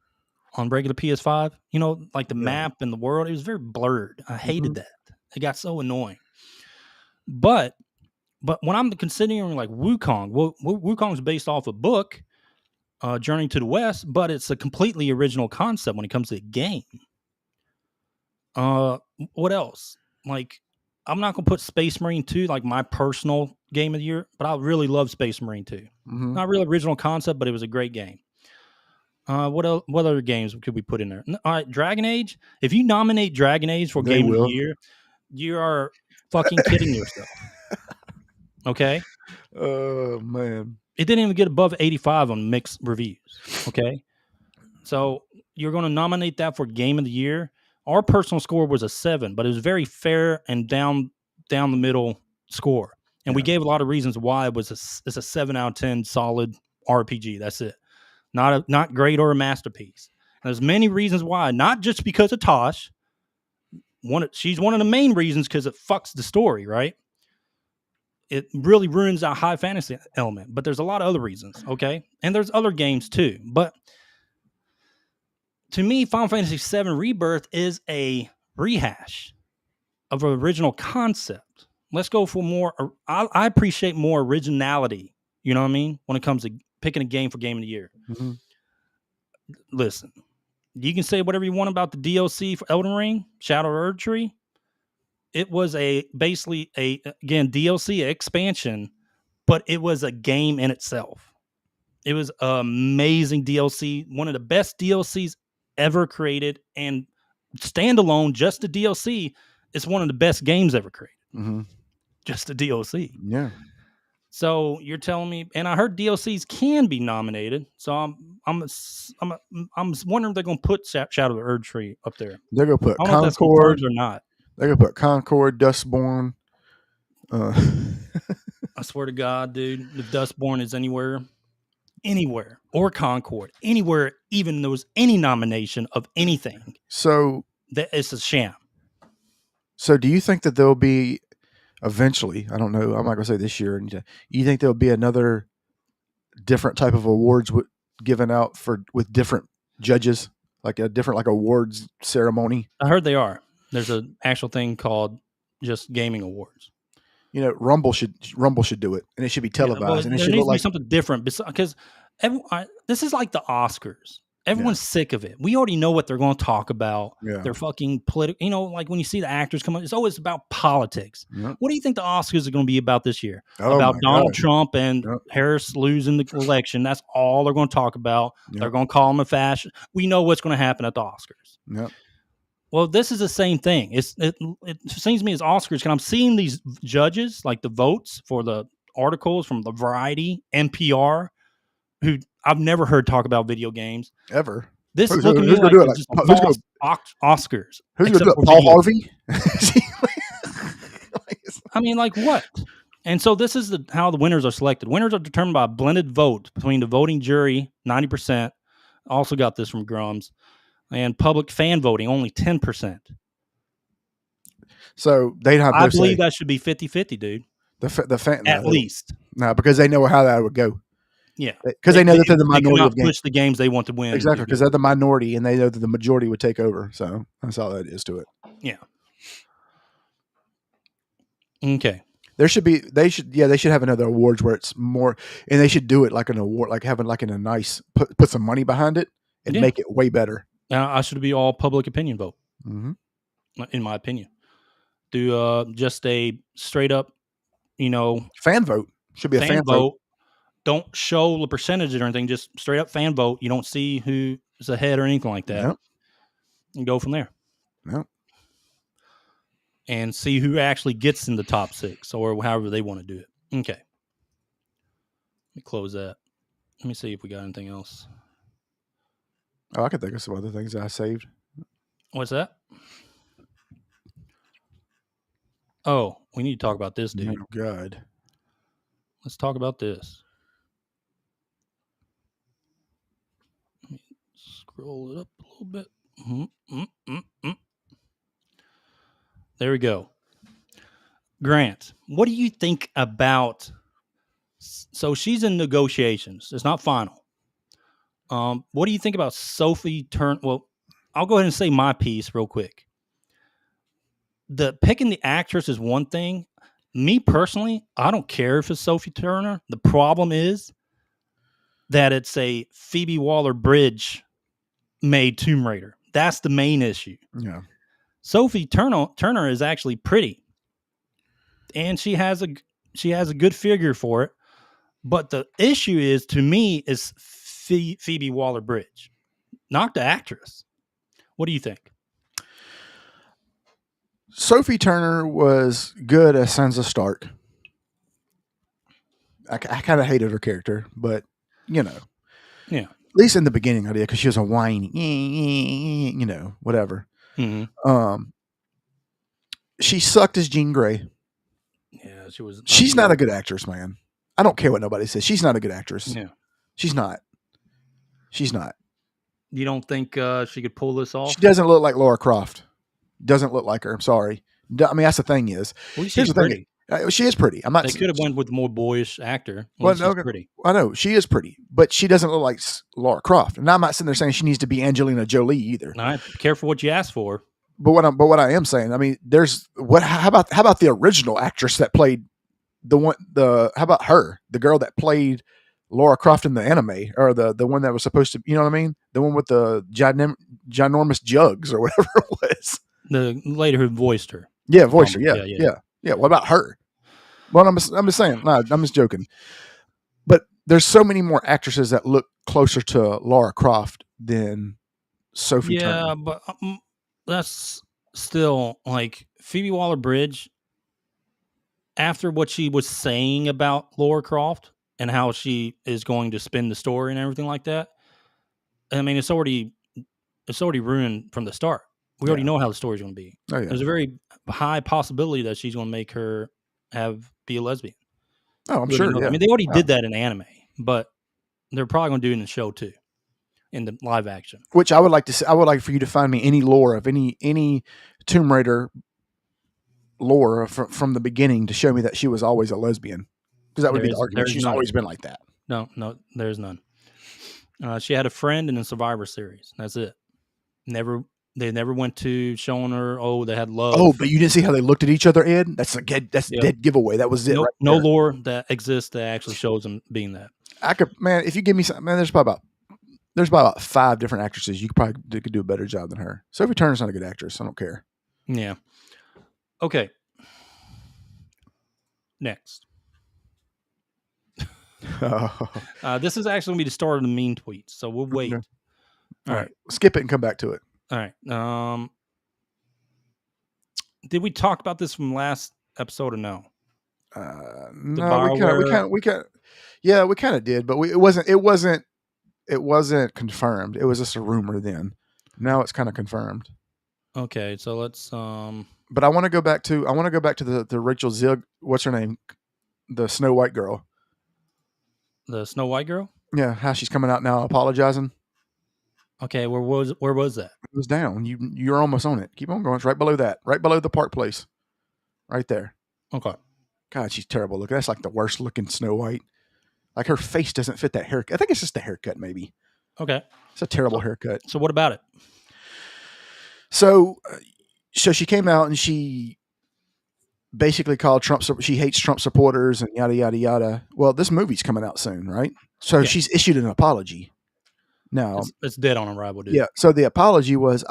on regular PS5. Like the map and the world, it was very blurred. I hated that. It got so annoying. But when I'm considering like Wukong, Wukong is based off a book, Journey to the West, but it's a completely original concept when it comes to the game. What else? Like, I'm not going to put Space Marine 2 like my personal Game of the Year, but I really love Space Marine 2. Not really original concept, but it was a great game. What other games could we put in there? All right, Dragon Age. If you nominate Dragon Age for Game of the Year, you are fucking kidding yourself. Okay? Oh, man. It didn't even get above 85 on mixed reviews. Okay? So you're going to nominate that for Game of the Year. Our personal score was a 7, but it was very fair and down the middle score. And we gave a lot of reasons why it's a 7 out of 10 solid RPG. That's it. Not great or a masterpiece. And there's many reasons why, not just because of Tosh. She's one of the main reasons because it fucks the story, right? it really ruins our high fantasy element. But there's a lot of other reasons, okay? And there's other games too. But to me, Final Fantasy VII Rebirth is a rehash of an original concept. Let's go for more. I appreciate more originality. You know what I mean? When it comes to picking a game for Game of the Year. Mm-hmm. Listen, you can say whatever you want about the DLC for Elden Ring, Shadow of Erdtree. It was basically a DLC expansion, but it was a game in itself. It was amazing DLC, one of the best DLCs ever created, and standalone, just the DLC, is one of the best games ever created. Mm-hmm. Just the DLC. Yeah. So you're telling me, and I heard DLCs can be nominated. So I'm wondering if they're going to put Shadow of Erdtree up there. They're going to put I don't know if that's confirmed or not. They're going to put Concord, Dustborn. I swear to God, dude, if Dustborn is anywhere, or Concord, anywhere, even there was any nomination of anything, so that it's a sham. So do you think that there'll be eventually, I don't know, I'm not going to say this year, you think there'll be another different type of awards given out with different judges, like a different awards ceremony? I heard they are. There's an actual thing called just gaming awards. Rumble should do it, and it should be televised. And it should look like something different, because this is like the Oscars. Everyone's sick of it. We already know what they're going to talk about. Yeah. They're fucking political. Like when you see the actors come on, it's always about politics. Yep. What do you think the Oscars are going to be about this year? Oh, about Donald Trump and Harris losing the election. That's all they're going to talk about. Yep. They're going to call him a fascist. We know what's going to happen at the Oscars. Yep. Well, this is the same thing. It seems to me as Oscars, and I'm seeing these judges, like the votes for the articles from the Variety, NPR, who I've never heard talk about video games ever. This is looking like just Oscars. Who's going to do it? Paul Harvey? I mean, like what? And so this is how the winners are selected. Winners are determined by a blended vote between the voting jury, 90%. Also got this from Grums. And public fan voting, only 10%. So they'd have. I believe that should be 50-50, dude. The fan at least. No, because they know how that would go. Yeah, because they know that they're the minority of games. Push the games they want to win. Exactly, because they're the minority, and they know that the majority would take over. So that's all that is to it. Yeah. Okay. They should have another awards where it's more, and they should do it like an award, like having like in a nice put some money behind it and make it way better. I should be all public opinion vote. Mm-hmm. In my opinion, do just a straight up, fan vote. Should be a fan vote. Don't show the percentage or anything. Just straight up fan vote. You don't see who's ahead or anything like that. Yep. And go from there. Yep. And see who actually gets in the top 6 or however they want to do it. Okay. Let me close that. Let me see if we got anything else. Oh, I can think of some other things that I saved. What's that? Oh, we need to talk about this, dude. Oh, God. Let's talk about this. Let me scroll it up a little bit. There we go. Grant, what do you think about... So she's in negotiations. It's not final. What do you think about Sophie Turner? Well, I'll go ahead and say my piece real quick. The picking the actress is one thing. Me personally, I don't care if it's Sophie Turner. The problem is that it's a Phoebe Waller-Bridge made Tomb Raider. That's the main issue. Yeah. Sophie Turner is actually pretty, and she has a good figure for it. But the issue is, to me, is Phoebe Waller-Bridge, not the actress. What do you think? Sophie Turner was good as Sansa Stark. I kind of hated her character, but yeah. At least in the beginning I did, because she was a whiny, whatever. Mm-hmm. She sucked as Jean Grey. Yeah, she was. She's not a good actress, man. I don't care what nobody says. She's not a good actress. Yeah, she's not. You don't think she could pull this off? She doesn't look like Lara Croft. Doesn't look like her. I'm sorry. I mean, that's the thing is. Well, here's the thing. She is pretty. I'm not. They could have went with a more boyish actor. At Well, least she's pretty. I know she is pretty, but she doesn't look like Lara Croft. And I'm not sitting there saying she needs to be Angelina Jolie either. All right, be careful what you ask for. But what I am saying, I mean, there's how about the original actress that played how about her, the girl that played Lara Croft in the anime, or the one that was supposed to, you know what I mean, the one with the ginormous jugs or whatever it was. The lady who voiced her. Yeah, voiced her. Yeah. What about her? Well, I'm just saying. No, I'm just joking. But there's so many more actresses that look closer to Lara Croft than Sophie Turner. Yeah, but that's still like Phoebe Waller-Bridge. After what she was saying about Lara Croft and how she is going to spin the story and everything like that, I mean, it's already ruined from the start. We already know how the story's going to be. Oh, yeah. There's a very high possibility that she's going to make her be a lesbian. Oh, I'm sure. Yeah. I mean, they already did that in anime, but they're probably going to do it in the show too, in the live action. Which I would like to see. I would like for you to find me any lore of any Tomb Raider lore from the beginning to show me that she was always a lesbian, because that would be the argument. She's always been like that. No, there's none. She had a friend in the Survivor series. That's it. They never went to showing her. Oh, they had love. Oh, but you didn't see how they looked at each other, Ed. That's dead giveaway. That was it. No lore that exists that actually shows them being that. If you give me some, man, there's probably about 5 different actresses you could do a better job than her. Sophie Turner's not a good actress. I don't care. Yeah. Okay. Next. This is actually going to be the start of the mean tweets, so we'll wait. Okay. All right. Skip it and come back to it. All right. Did we talk about this from last episode or no? No, we kind of did, but it wasn't confirmed. It was just a rumor then. Now it's kind of confirmed. Okay, so let's But I want to go back to the Rachel Zig, what's her name? The Snow White girl. The Snow White girl? Yeah, how she's coming out now apologizing. Okay, where was that? It was down. You're almost on it. Keep on going. It's right below that. Right below the park place. Right there. Okay. God, she's terrible looking. That's like the worst looking Snow White. Like her face doesn't fit that haircut. I think it's just the haircut, maybe. Okay. It's a terrible haircut. So what about it? So she came out and she basically called Trump. She hates Trump supporters and yada yada yada. Well, this movie's coming out soon, right? So she's issued an apology. Now it's dead on arrival, dude. Yeah. So the apology was,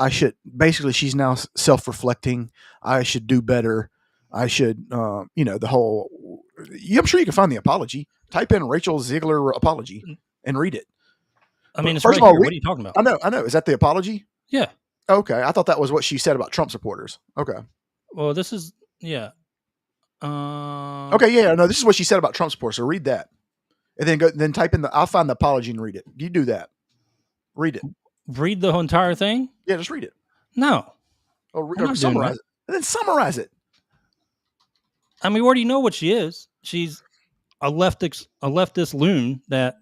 she's now self-reflecting. I should do better. I should, the whole. I'm sure you can find the apology. Type in Rachel Ziegler apology and read it. I mean, first of all, what are you talking about? I know. Is that the apology? Yeah. Okay, I thought that was what she said about Trump supporters. Okay. Well, this is yeah. Okay, yeah, no, this is what she said about Trump supporters. So read that, and then type in I'll find the apology and read it. You do that. Read it. Read the entire thing. Yeah, just read it. No. Or summarize it, and then summarize it. I mean, we already know what she is. She's a leftist loon that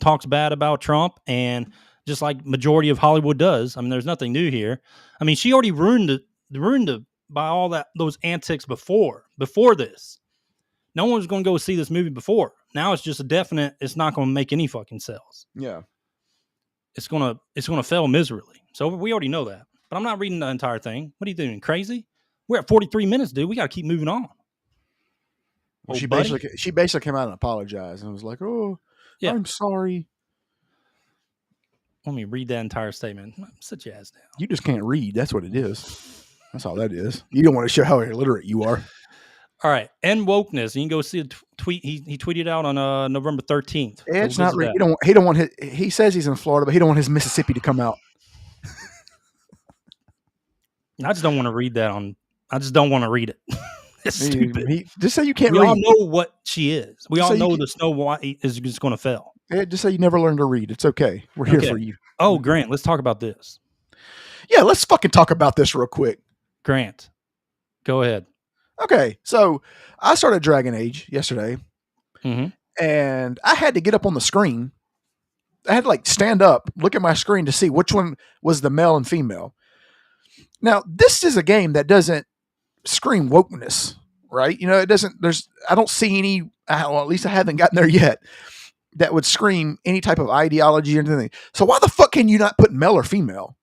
talks bad about Trump, and just like majority of Hollywood does. I mean, there's nothing new here. I mean, she already ruined it by all those antics before this. No one was going to go see this movie before. Now it's just a definite. It's not going to make any fucking sales. Yeah, it's gonna fail miserably. So we already know that. But I'm not reading the entire thing. What are you doing? Crazy? We're at 43 minutes, dude. We got to keep moving on. Well, she basically came out and apologized and was like, "Oh, yeah, I'm sorry." Let me read that entire statement. Sit your ass down. You just can't read. That's what it is. That's all that is. You don't want to show how illiterate you are. All right. End wokeness. You can go see a tweet. He tweeted out on November 13th. It's not real. He don't want he says he's in Florida, but he don't want his Mississippi to come out. I just don't want to read that I just don't want to read it. It's stupid. Just say you can't read. We all know what she is. We all know the Snow White is just going to fail. Yeah, just say you never learned to read. It's okay. We're here for you. Oh, Grant, let's talk about this. Yeah, let's fucking talk about this real quick. Grant, go ahead. Okay, so I started Dragon Age yesterday, and I had to get up on the screen. I had to stand up, look at my screen to see which one was the male and female. Now, this is a game that doesn't scream wokeness, right? You know, it doesn't. I don't see any. Well, at least I haven't gotten there yet. That would scream any type of ideology or anything. So why the fuck can you not put male or female?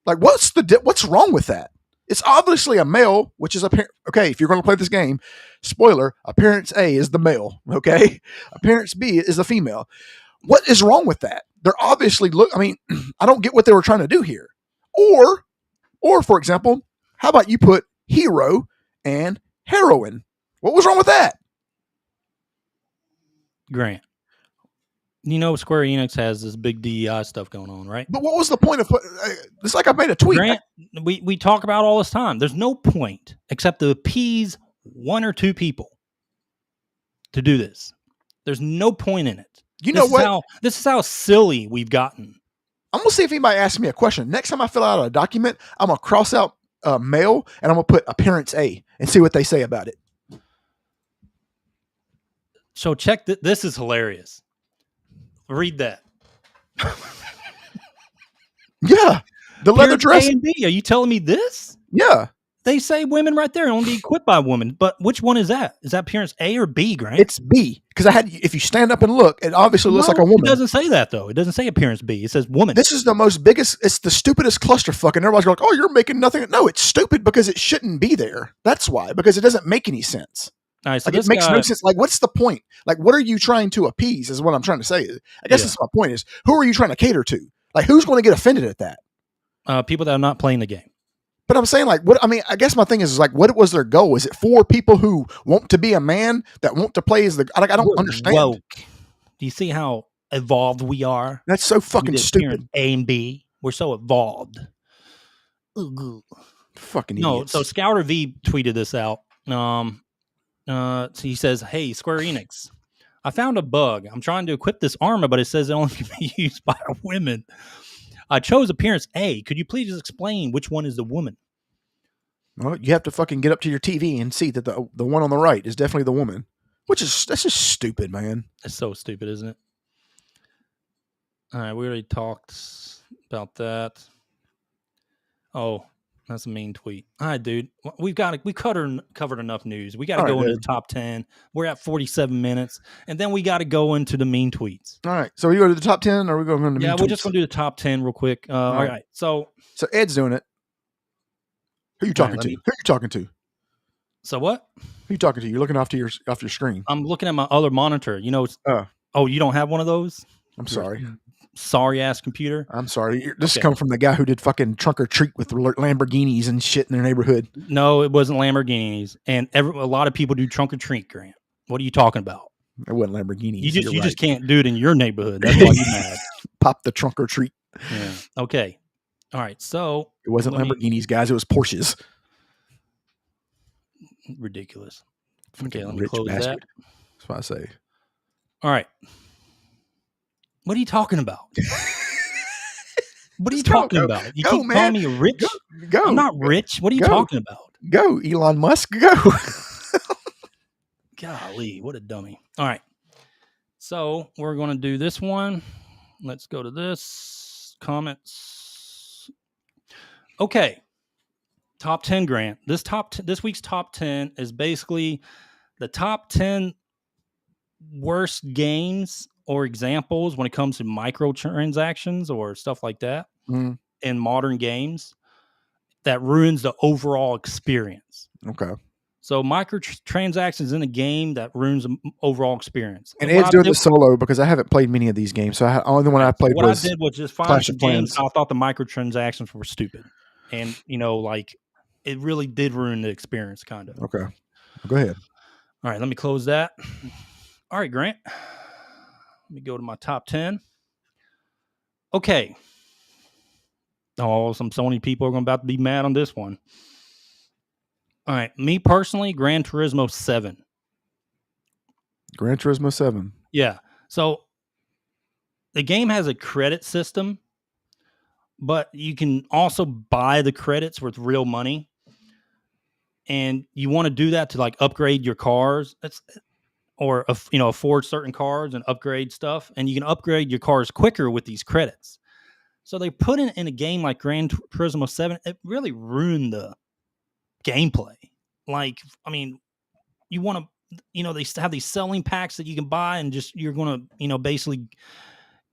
Like, what's wrong with that? It's obviously a male, which is okay. If you're going to play this game, spoiler: appearance A is the male. Okay, appearance B is the female. What is wrong with that? They're obviously I mean, I don't get what they were trying to do here. Or for example, how about you put hero and heroine? What was wrong with that? Grant, you know Square Enix has this big DEI stuff going on, right? But what was the point of it's like I made a tweet. Grant, we talk about all this time. There's no point except to appease one or two people to do this. There's no point in it. You know what? This is how silly we've gotten. I'm going to see if anybody asks me a question. Next time I fill out a document, I'm going to cross out male and I'm going to put appearance A and see what they say about it. So check this is hilarious. Read that. Yeah. The leather dress. A and B. Are you telling me this? Yeah. They say women right there only equipped by women. But which one is that? Is that appearance A or B, Grant? It's B. Because if you stand up and look, it obviously looks like a woman. It doesn't say that, though. It doesn't say appearance B. It says woman. This is it's the stupidest clusterfuck. And everybody's like, oh, you're making nothing. No, it's stupid because it shouldn't be there. That's why. Because it doesn't make any sense. All right, so it makes no sense. Like, what's the point? Like, what are you trying to appease is what I'm trying to say. I guess that's my point is, who are you trying to cater to? Like, who's going to get offended at that? People that are not playing the game. But I'm saying, like, I guess my thing is like, what was their goal? Is it for people who want to be a man that want to play as I don't understand. Woke. Do you see how evolved we are? That's so fucking stupid. A and B. We're so evolved. Fucking idiots. So Scouter V tweeted this out. So he says, hey, Square Enix, I found a bug. I'm trying to equip this armor, but it says it only can be used by women. I chose appearance A. Could you please explain which one is the woman? Well, you have to fucking get up to your TV and see that the one on the right is definitely the woman. That's just stupid, man. It's so stupid, isn't it? All right, we already talked about that. Oh, that's a mean tweet. All right, dude. We covered enough news. We got to go into the top 10. We're at 47 minutes, and then we got to go into the mean tweets. All right. So we go to the top 10, or are we going to the mean tweets? We're just going to do the top 10 real quick. All right. So Ed's doing it. Who are you talking to? Who are you talking to? So what? Who are you talking to? You're looking off your screen. I'm looking at my other monitor. You know. Oh, you don't have one of those? I'm sorry. Sorry ass computer. I'm sorry. This is coming from the guy who did fucking trunk or treat with Lamborghinis and shit in their neighborhood. No, it wasn't Lamborghinis. And a lot of people do trunk or treat, Grant. What are you talking about? It wasn't Lamborghinis. You just can't do it in your neighborhood. That's why you're mad. Pop the trunk or treat. Yeah. Okay. All right. So it wasn't Lamborghinis, guys. It was Porsches. Ridiculous. Okay, let me close bastard. That's what I say. All right. What are you talking about? What are you talking about? You keep calling me rich? Go. I'm not rich. What are you talking about? Go, Elon Musk. Go. Golly, what a dummy. All right. So we're going to do this one. Let's go to this. Comments. Okay. Top 10, Grant. This week's top 10 is basically the top 10 worst games or examples when it comes to microtransactions or stuff like that in modern games that ruins the overall experience. Okay. So microtransactions in a game that ruins the overall experience. And Ed's doing this solo because I haven't played many of these games. So the only one I played was I did was just find some games. I thought the microtransactions were stupid. And, it really did ruin the experience, kind of. Okay. Go ahead. All right, let me close that. All right, Grant. Let me go to my top 10. Okay. Oh, so many people are about to be mad on this one. All right. Me personally, Gran Turismo 7. Gran Turismo 7. Yeah. So the game has a credit system, but you can also buy the credits with real money. And you want to do that to upgrade your cars. Or afford certain cars and upgrade stuff, and you can upgrade your cars quicker with these credits. So they put in a game like Gran Turismo 7, it really ruined the gameplay. you want to, they have these selling packs that you can buy, and just you're going to, basically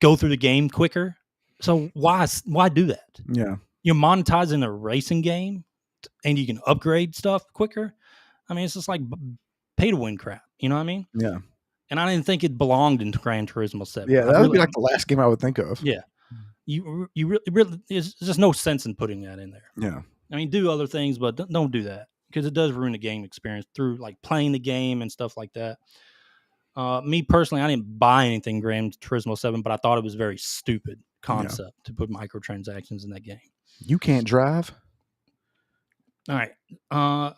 go through the game quicker. So why do that? Yeah. You're monetizing a racing game, and you can upgrade stuff quicker. I mean, it's just like pay to win crap. You know what I mean? Yeah. And I didn't think it belonged in Gran Turismo 7. Yeah, that would be like the last game I would think of. Yeah. You really there's just no sense in putting that in there. Yeah. I mean, do other things, but don't do that, because it does ruin the game experience through like playing the game and stuff like that. Me personally, I didn't buy anything Gran Turismo 7, but I thought it was a very stupid concept to put microtransactions in that game. You can't drive. All right.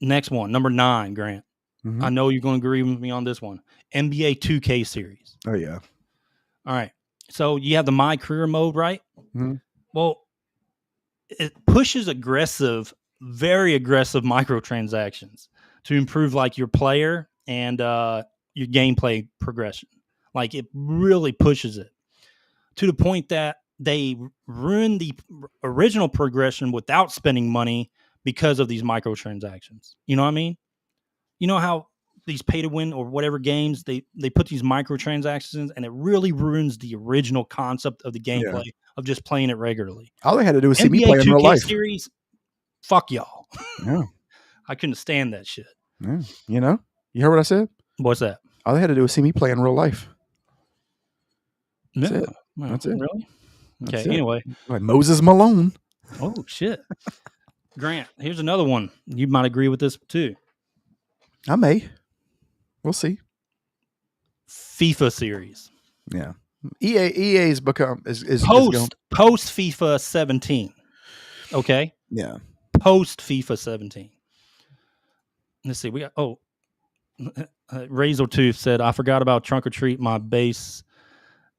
Next one, number 9, Grant. Mm-hmm. I know you're going to agree with me on this one. NBA 2K series. Oh, yeah. All right. So you have the My Career mode, right? Mm-hmm. Well, it pushes very aggressive microtransactions to improve like your player and your gameplay progression. Like, it really pushes it to the point that they ruin the original progression without spending money because of these microtransactions. You know what I mean? You know how these pay to win or whatever games, they put these microtransactions, and it really ruins the original concept of the gameplay of just playing it regularly. All they had to do was see me play in real life. Series, fuck y'all. Yeah. I couldn't stand that shit. Yeah. You heard what I said? What's that? All they had to do was see me play in real life. That's it. Well, That's it. Really? That's Okay. it. Anyway. Like Moses Malone. Oh shit. Grant, here's another one. You might agree with this too. I may. We'll see. FIFA series. Yeah. EA's become is post FIFA 17. Okay. Yeah. Post FIFA 17. Let's see. We got Razor Tooth said, I forgot about Trunk or Treat. My base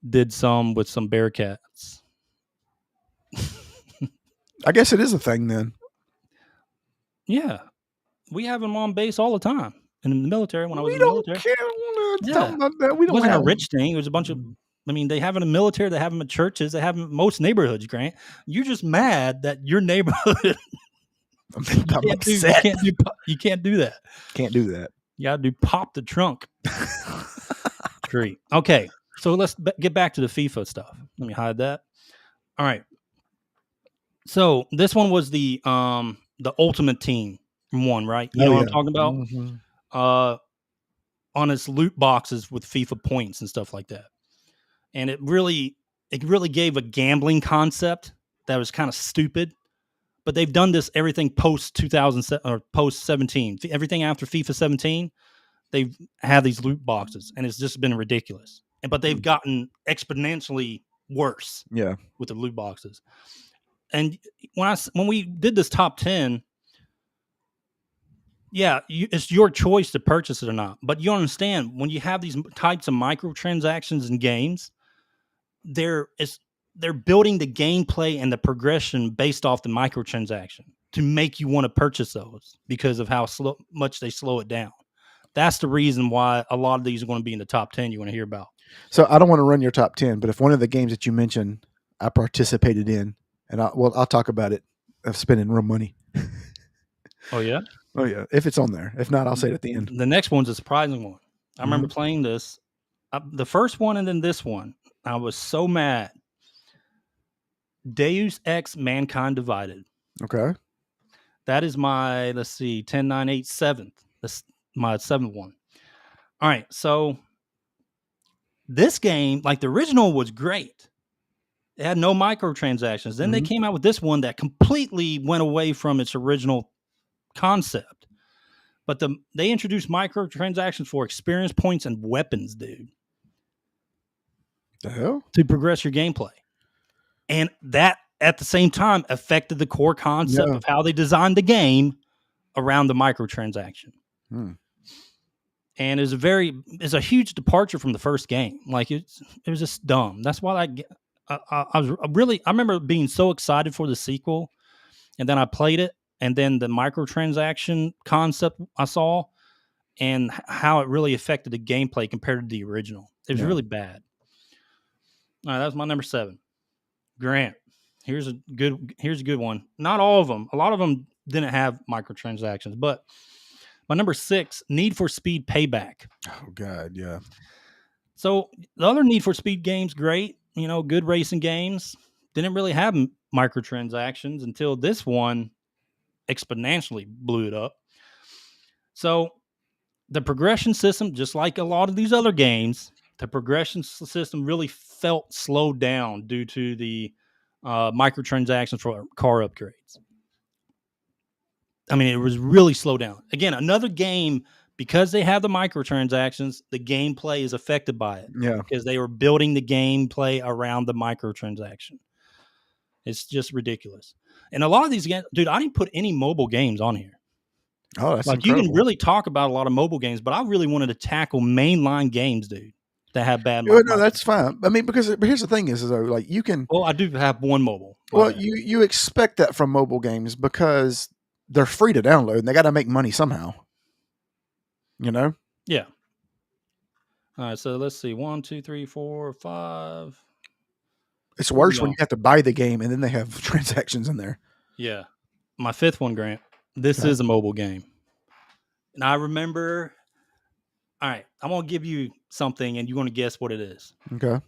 did some with some Bearcats. I guess it is a thing then. Yeah. We have them on base all the time. In the military, when I was in the military. We don't wasn't have a rich thing. It was a bunch of, I mean, they have it in the military, they have them in churches, they have them in most neighborhoods, Grant. You're just mad that your neighborhood I'm upset. You can't do that. Can't do that. You got to do pop the trunk. Treat. Okay, so let's get back to the FIFA stuff. Let me hide that. All right. So this one was the Ultimate Team one, right? You know what I'm talking about? Mm-hmm. On its loot boxes with FIFA points and stuff like that. And it really gave a gambling concept that was kind of stupid. But they've done this everything post 2007 or post 17. Everything after FIFA 17, they've had these loot boxes, and it's just been ridiculous. But they've gotten exponentially worse. Yeah. With the loot boxes. And when we did this top 10, yeah, it's your choice to purchase it or not. But you understand, when you have these types of microtransactions in games, they're building the gameplay and the progression based off the microtransaction to make you want to purchase those because of how much they slow it down. That's the reason why a lot of these are going to be in the top 10 you want to hear about. So I don't want to run your top 10, but if one of the games that you mentioned I participated in, and I'll talk about it, of spending real money. Oh, yeah? Oh, yeah. If it's on there. If not, I'll say it at the end. The next one's a surprising one. I remember playing this. The first one and then this one. I was so mad. Deus Ex Mankind Divided. Okay. That is my, 10, 9, 8, 7th. That's my 7th one. All right. So this game, like the original was great. It had no microtransactions. Then they came out with this one that completely went away from its original concept. But they introduced microtransactions for experience points and weapons, dude. The hell? To progress your gameplay. And that, at the same time, affected the core concept of how they designed the game around the microtransaction. And it's a huge departure from the first game. Like, it was just dumb. That's why I remember being so excited for the sequel, and then I played it, and then the microtransaction concept I saw and how it really affected the gameplay compared to the original. It was really bad. All right, that was my number 7. Grant, here's a good one. Not all of them. A lot of them didn't have microtransactions, but My number 6, Need for Speed Payback. Oh God, yeah. So the other Need for Speed games, great, good racing games, didn't really have microtransactions until this one exponentially blew it up. So the progression system, just like a lot of these other games, the progression system really felt slowed down due to the microtransactions for car upgrades. I mean, it was really slowed down. Again, another game, because they have the microtransactions, the gameplay is affected by it. Yeah. Because they were building the gameplay around the microtransaction. It's just ridiculous. And a lot of these games, dude, I didn't put any mobile games on here. Oh, that's like incredible. You can really talk about a lot of mobile games, but I really wanted to tackle mainline games, dude, that have bad. No, that's fine. I mean, but here's the thing: is though, like you can. Well, I do have one mobile. Well, you expect that from mobile games because they're free to download and they got to make money somehow. Yeah. All right, so let's see. 1, 2, 3, 4, 5. It's worse when you have to buy the game and then they have transactions in there. Yeah. My 5th one, Grant. This is a mobile game. And I remember. All right, I'm going to give you something and you're going to guess what it is. Okay.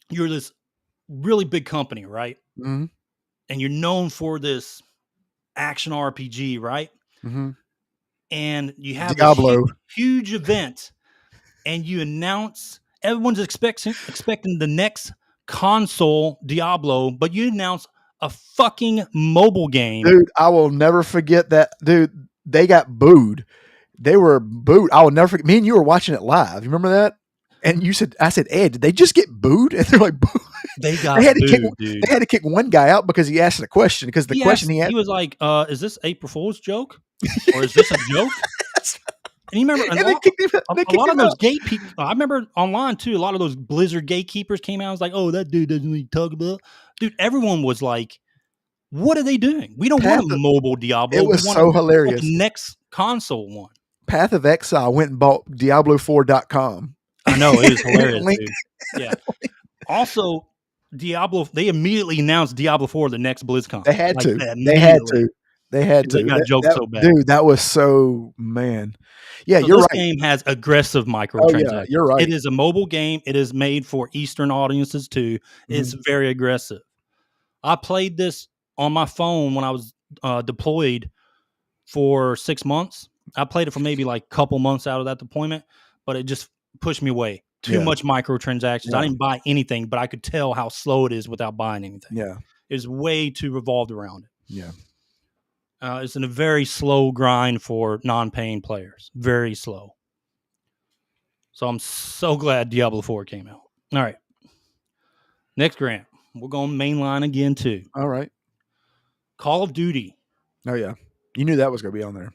You're this really big company, right? Mm-hmm. And you're known for this action RPG, right? Mm-hmm. And you have Diablo. a huge event and you announce, everyone's expecting the next console Diablo, but you announce a fucking mobile game. Dude, I will never forget that. Dude, they got booed. They were booed. I will never forget. Me and you were watching it live. You remember that? And I said, Ed, did they just get booed? And they're like, boo. They got booed, dude. They had to kick one guy out because he asked a question. Because the question he was like, is this April Fool's joke? Or is this a joke? And you remember a lot of those gatekeepers. I remember online too. A lot of those Blizzard gatekeepers came out. I was like, "Oh, that dude doesn't really talk about." Dude, everyone was like, "What are they doing? We don't want a mobile Diablo. It was so hilarious. The next console one." Path of Exile went and bought Diablo4.com. I know, it was hilarious, dude. Yeah. Also, Diablo. They immediately announced Diablo 4 the next BlizzCon. They had to. They had to. They had to. They got joked so bad. Dude, that was so, man. Yeah, so you're right. This game has aggressive microtransactions. Oh, yeah, you're right. It is a mobile game. It is made for Eastern audiences too. It's very aggressive. I played this on my phone when I was deployed for 6 months. I played it for maybe like a couple months out of that deployment, but it just pushed me away. Too much microtransactions. I didn't buy anything, but I could tell how slow it is without buying anything. Yeah. It's way too revolved around it. Yeah. It's in a very slow grind for non-paying players. Very slow. So I'm so glad Diablo 4 came out. All right. Next, Grant. We're going mainline again, too. All right. Call of Duty. Oh, yeah. You knew that was going to be on there.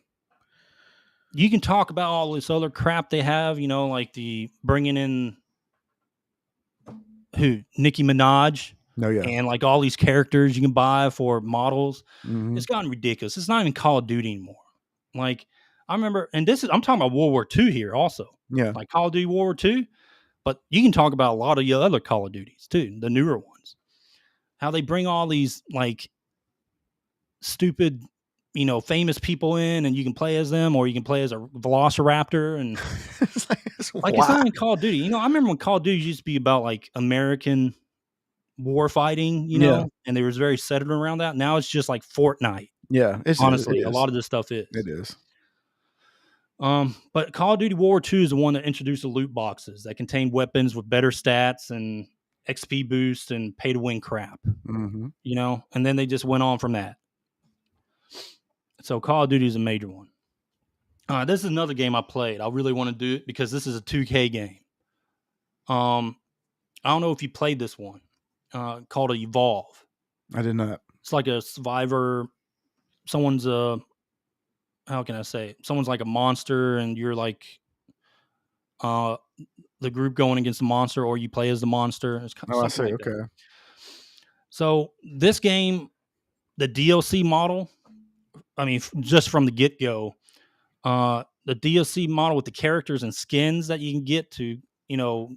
You can talk about all this other crap they have, like the bringing in Nicki Minaj. No, yeah. And like all these characters you can buy for models. Mm-hmm. It's gotten ridiculous. It's not even Call of Duty anymore. Like I remember, and I'm talking about World War II here also. Yeah. Like Call of Duty World War II. But you can talk about a lot of your other Call of Duties too, the newer ones. How they bring all these like stupid, famous people in and you can play as them or you can play as a velociraptor. And it's not even Call of Duty. I remember when Call of Duty used to be about like American war fighting, and they was very centered around that. Now it's just like Fortnite. Yeah, honestly, a lot of this stuff is. It is. But Call of Duty World War II is the one that introduced the loot boxes that contain weapons with better stats and XP boost and pay to win crap. Mm-hmm. And then they just went on from that. So Call of Duty is a major one. This is another game I played. I really want to do it because this is a 2K game. I don't know if you played this one. Called Evolve. I did not. It's like a survivor. Someone's how can I say it? Someone's like a monster and you're like the group going against the monster or you play as the monster. It's kind of I see. like okay. That. So this game, the DLC model, I mean, just from the get-go, the DLC model with the characters and skins that you can get to,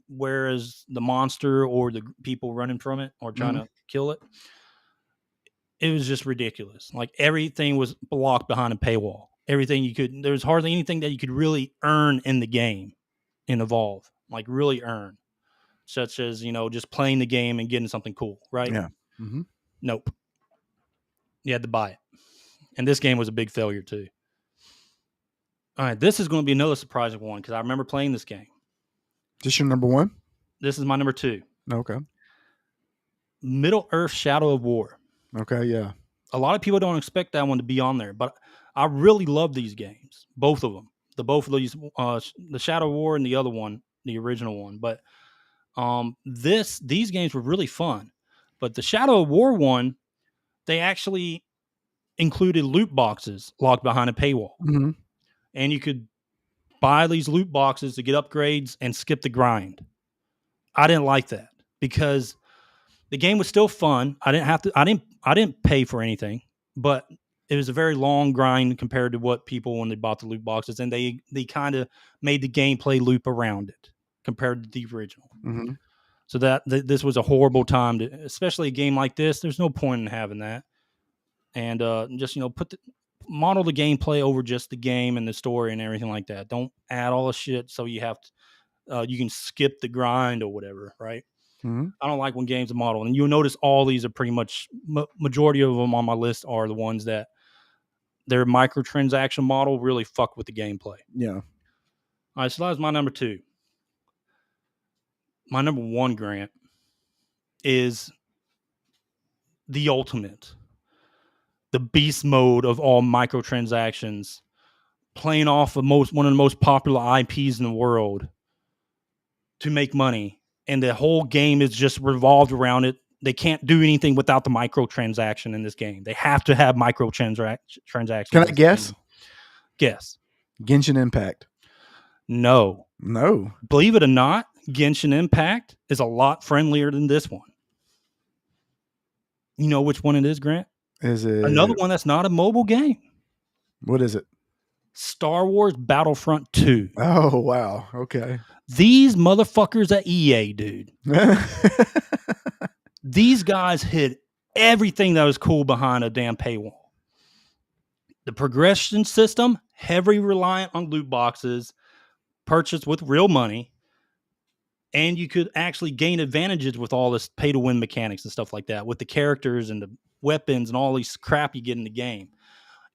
whereas the monster or the people running from it or trying to kill it was just ridiculous. Like everything was blocked behind a paywall. everything there's hardly anything that you could really earn in the game in Evolve, like really earn, such as, just playing the game and getting something cool, right? Yeah. Mm-hmm. Nope. You had to buy it. And this game was a big failure too. All right, this is going to be another surprising one because I remember playing this game. Is this your number one? This is my number 2. Okay. Middle-earth: Shadow of War. Okay, yeah. A lot of people don't expect that one to be on there, but I really love these games, both of them. Both of these, the Shadow of War and the other one, the original one. But these games were really fun. But the Shadow of War one, they actually included loot boxes locked behind a paywall. Mm-hmm. And you could buy these loot boxes to get upgrades and skip the grind. I didn't like that because the game was still fun. I didn't pay for anything, but it was a very long grind compared to what people when they bought the loot boxes, and they kind of made the gameplay loop around it compared to the original. Mm-hmm. So this was a horrible time to, especially a game like this. There's no point in having that, and just model the gameplay over just the game and the story and everything like that. Don't add all the shit so you have to, you can skip the grind or whatever, right? Mm-hmm. I don't like when games are modeled, and you'll notice all these are pretty much majority of them on my list are the ones that their microtransaction model really fuck with the gameplay. Yeah. All right, so that was my number 2. My number 1, Grant, is the ultimate, the beast mode of all microtransactions, playing off of one of the most popular IPs in the world to make money, and the whole game is just revolved around it. They can't do anything without the microtransaction in this game. They have to have microtransactions. Can I guess? Guess. Genshin Impact. No. Believe it or not, Genshin Impact is a lot friendlier than this one. You know which one it is, Grant? Is it another one that's not a mobile game? What is it? Star Wars Battlefront 2. Oh, wow. Okay. These motherfuckers at EA, dude. These guys hid everything that was cool behind a damn paywall. The progression system, heavily reliant on loot boxes, purchased with real money, and you could actually gain advantages with all this pay-to-win mechanics and stuff like that, with the characters and the weapons and all these crap you get in the game.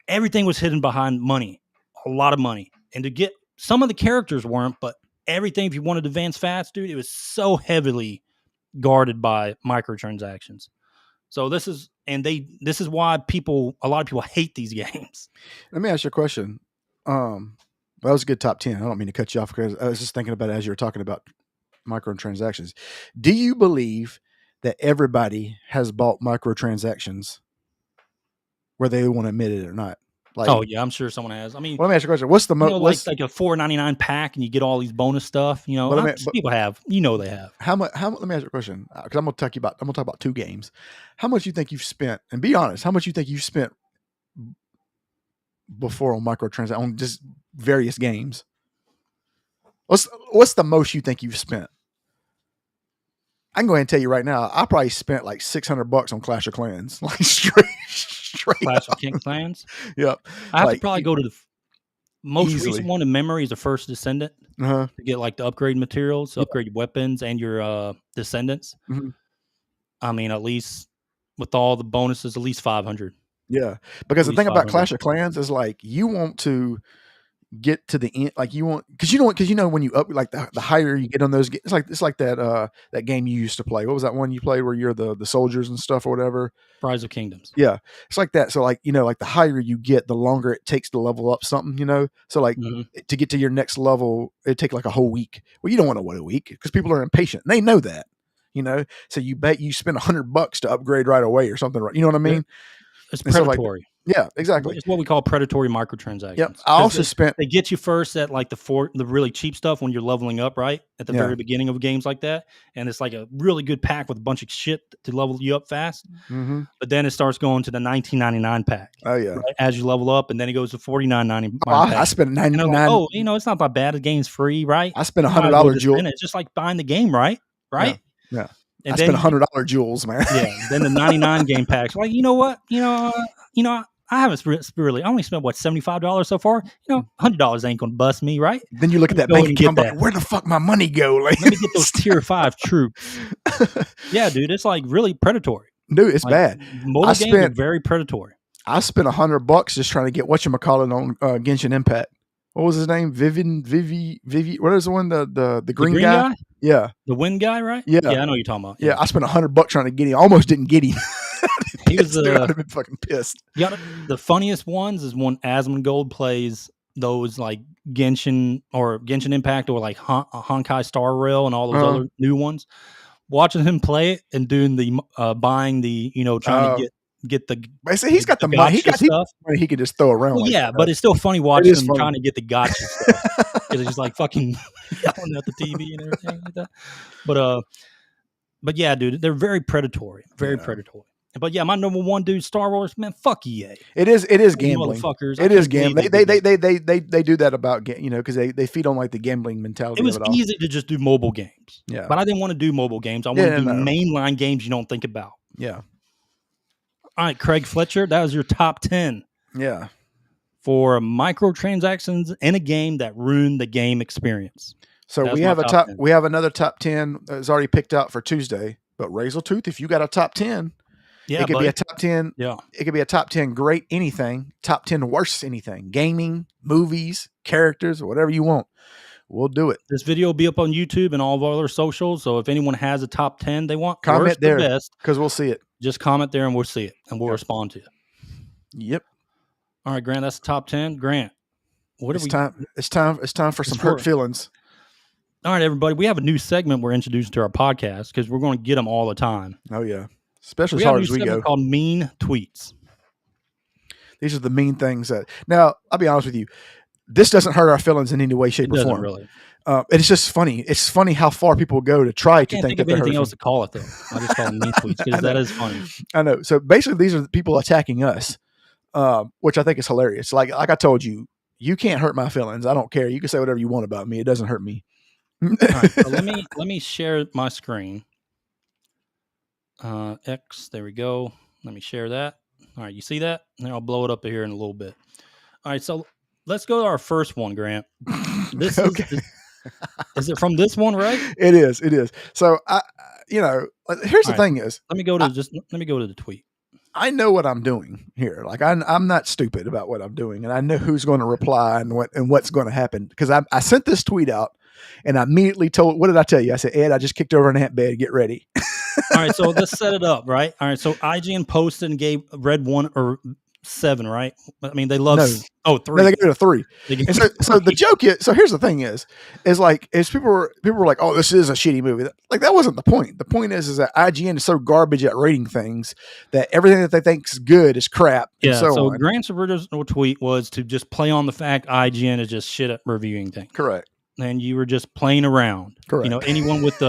Everything was hidden behind money, a lot of money. And to get, some of the characters weren't, but everything, if you wanted to advance fast, dude, it was so heavily guarded by microtransactions. So this is why a lot of people hate these games. Let me ask you a question. That was a good top 10. I don't mean to cut you off because I was just thinking about it as you were talking about microtransactions. Do you believe that everybody has bought microtransactions, whether they want to admit it or not? Like, oh yeah, I'm sure someone has. I mean, well, let me ask you a question. What's the most like a $4.99 pack and you get all these bonus stuff? People have. They have. How much? Let me ask you a question because I'm gonna talk about 2 games. How much you think you've spent? And be honest. How much you think you've spent before on microtransactions on just various games? What's the most you think you've spent? I can go ahead and tell you right now. I probably spent like $600 on Clash of Clans, like straight Clash of Clans. Yep. I have to probably go to the most recent one in memory is the First Descendant to get like the upgrade materials, upgrade your weapons and your descendants. Mm-hmm. I mean, at least with all the bonuses, at least 500. Yeah, because the thing about Clash of Clans is like you want to get to the end, like you want because you know when you up like the higher you get on those, it's like that that game you used to play. What was that one you played where you're the soldiers and stuff or whatever? Rise of Kingdoms. Yeah, it's like that. So like like the higher you get, the longer it takes to level up something. So like to get to your next level, it take like a whole week. Well, you don't want to wait a week because people are impatient. They know that. So you spend $100 to upgrade right away or something. Right? You know what I mean? It's predatory. Yeah, exactly. It's what we call predatory microtransactions. Yep. I also they get you first at like the really cheap stuff when you're leveling up, right? At the very beginning of games like that. And it's like a really good pack with a bunch of shit to level you up fast. Mm-hmm. But then it starts going to the $19.99 pack. Oh, yeah. Right? As you level up, and then it goes to $49.99 pack. I spent $99. Like, it's not that bad. The game's free, right? I spent $100 jewels. It's just like buying the game, right? Right? Yeah. I spent $100 jewels, man. Yeah. Then the 99 game packs. Like, you know what? I I haven't really. I only spent what $75 so far. $100 ain't gonna bust me, right? Then you look at that Go bank ahead and account, get like, that. where the fuck my money go? Like, Let me get those tier 5 troops. Yeah, dude, it's like really predatory. dude, it's Like, bad. Mobile games are very predatory. I spent $100 just trying to get whatchamacallit on Genshin Impact. What was his name? Vivi. What is the one? The green guy? Yeah. The wind guy, right? Yeah. Yeah, I know what you're talking about. Yeah, I spent $100 trying to get him. I almost didn't get him. He was Dude, I'd have been fucking pissed. Yeah, the funniest ones is when Asmongold plays those like Genshin Impact or like Honkai Star Rail and all those other new ones. Watching him play it and doing the buying the trying to get the. I say he's got the money. He got stuff money he could just throw around. Well, like yeah, that. but it's still funny watching him trying to get the gotcha stuff because it's just like fucking yelling at the TV and everything like that. But yeah, dude, they're very predatory, predatory. But yeah, my number one dude, Star Wars, man, fuck EA. It is gambling. Motherfuckers. It is gambling. They do that about because they feed on like the gambling mentality. It was of it all. easy to just do mobile games. Yeah, but I didn't want to do mobile games. I want to do mainline games you don't think about. Yeah. All right, Craig Fletcher, that was your top 10. Yeah. For microtransactions in a game that ruined the game experience. So we have we have another top 10 that's already picked out for Tuesday. But Razortooth, if you got a top 10, it could be a top 10. Yeah. It could be a top 10 great anything, top 10 worst anything. Gaming, movies, characters, whatever you want. We'll do it. This video will be up on YouTube and all of our other socials. So if anyone has a top 10 they want, comment there because we'll see it. Just comment there and we'll see it and we'll respond to you. Yep. All right, Grant, that's the top 10. Grant, It's time for some hurt feelings. All right, everybody. We have a new segment we're introducing to our podcast because we're going to get them all the time. Oh yeah, especially as hard as we go. Called Mean Tweets. These are the mean things that. Now, I'll be honest with you. This doesn't hurt our feelings in any way, shape, or form. Really. It's just funny. It's funny how far people go to try to think of anything else to call it though. I just call them mean tweets because that is funny. I know. So basically, these are the people attacking us, which I think is hilarious. Like I told you, you can't hurt my feelings. I don't care. You can say whatever you want about me. It doesn't hurt me. All right, so let me share my screen. X, there we go. Let me share that. All right, you see that? Now I'll blow it up here in a little bit. All right, so let's go to our first one, Grant. This is it from this one, right? It is. So here's the thing is, let me go to the tweet. I know what I'm doing here. Like I'm not stupid about what I'm doing, and I know who's going to reply and what's going to happen because I sent this tweet out. And I immediately told, what did I tell you? I said, Ed, I just kicked over an ant bed. Get ready. All right. So let's set it up, right? All right. So IGN posted and gave Red 1 or 7, right? I mean, they love. No. 3. No, they gave it a 3. And so the joke is, so here's the thing is people were like, oh, this is a shitty movie. Like that wasn't the point. The point is that IGN is so garbage at rating things that everything that they think is good is crap. Yeah. So Grant's original tweet was to just play on the fact IGN is just shit at reviewing things. Correct. And you were just playing around. Correct. Anyone with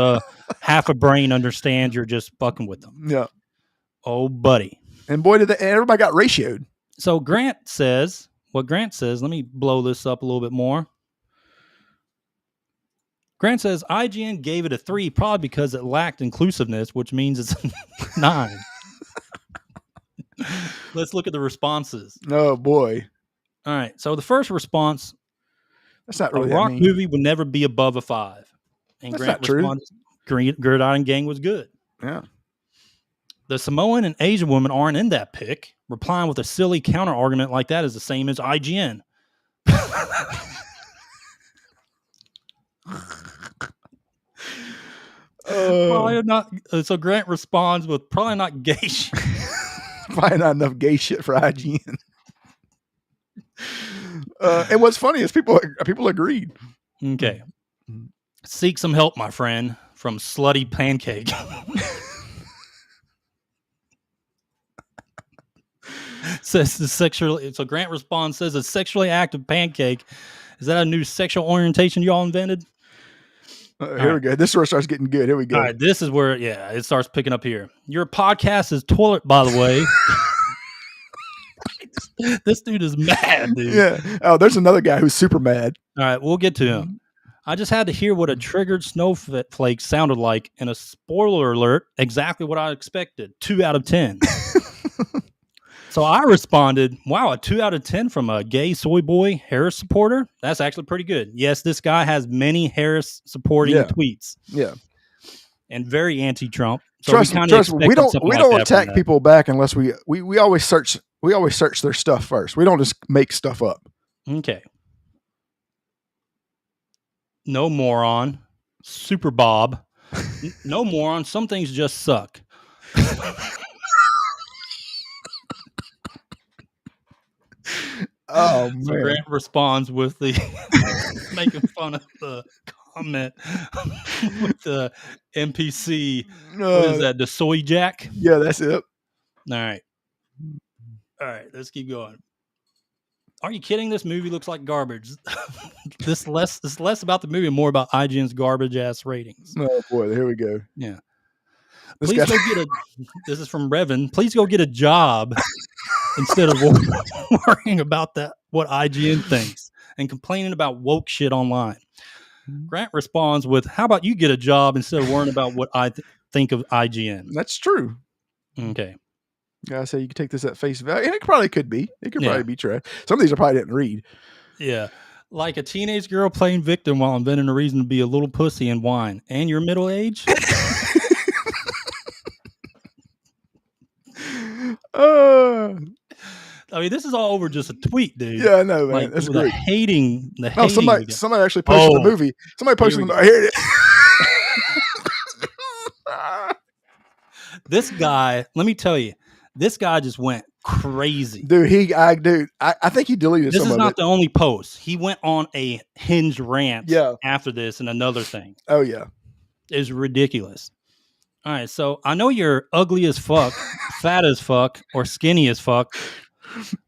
half a brain understands you're just fucking with them. Yeah. Oh, buddy. And boy, everybody got ratioed. So Grant says, let me blow this up a little bit more. Grant says IGN gave it a 3 probably because it lacked inclusiveness, which means it's 9. Let's look at the responses. Oh, boy. All right. So the first response. That's not really a rock movie would never be above a 5. And that's Grant not true. Gridiron Gang was good. Yeah. The Samoan and Asian women aren't in that pick. Replying with a silly counter argument like that is the same as IGN. Probably not. So Grant responds with probably not gay shit. Probably not enough gay shit for IGN. And what's funny is people agreed. Okay. Seek some help, my friend, from Slutty Pancake. Says the sexually. So Grant responds, says a sexually active pancake. Is that a new sexual orientation y'all invented? Here we go. This is where it starts getting good. Here we go. All right. This is where, it starts picking up here. Your podcast is toilet, by the way. This dude is mad, dude. Yeah. Oh, there's another guy who's super mad. All right, we'll get to him. I just had to hear what a triggered snowflake sounded like, and a spoiler alert, exactly what I expected. 2 out of 10. So I responded, wow, a 2 out of 10 from a gay soy boy Harris supporter. That's actually pretty good. Yes, this guy has many Harris supporting tweets. Yeah. And very anti-Trump. So trust we me, kind of expected we don't something like that attack from people back unless we always search their stuff first. We don't just make stuff up. Okay. No moron. Super Bob. No moron. Some things just suck. Oh man. So Grant responds with the making fun of the comment with the NPC. What is that? The soy jack? Yeah, that's it. All right. Let's keep going. Are you kidding? This movie looks like garbage. It's less about the movie and more about IGN's garbage ass ratings. Oh boy, here we go. Yeah. Please go get a. This is from Revan. Please go get a job instead of worrying about what IGN thinks and complaining about woke shit online. Grant responds with, "How about you get a job instead of worrying about what I think of IGN?" That's true. Okay. I say you could take this at face value, and it probably could be. It could probably be true. Some of these I probably didn't read. Yeah. Like a teenage girl playing victim while inventing a reason to be a little pussy and whine. And you're middle age? I mean, this is all over just a tweet, dude. Yeah, I know, man. Like, that's great. Hating. Somebody actually posted the movie. Somebody posted the here it is. This guy, let me tell you, this guy just went crazy. Dude, I think he deleted this some of it. This is not the only post. He went on a Hinge rant after this and another thing. Oh, yeah. It's ridiculous. All right, so I know you're ugly as fuck, fat as fuck, or skinny as fuck,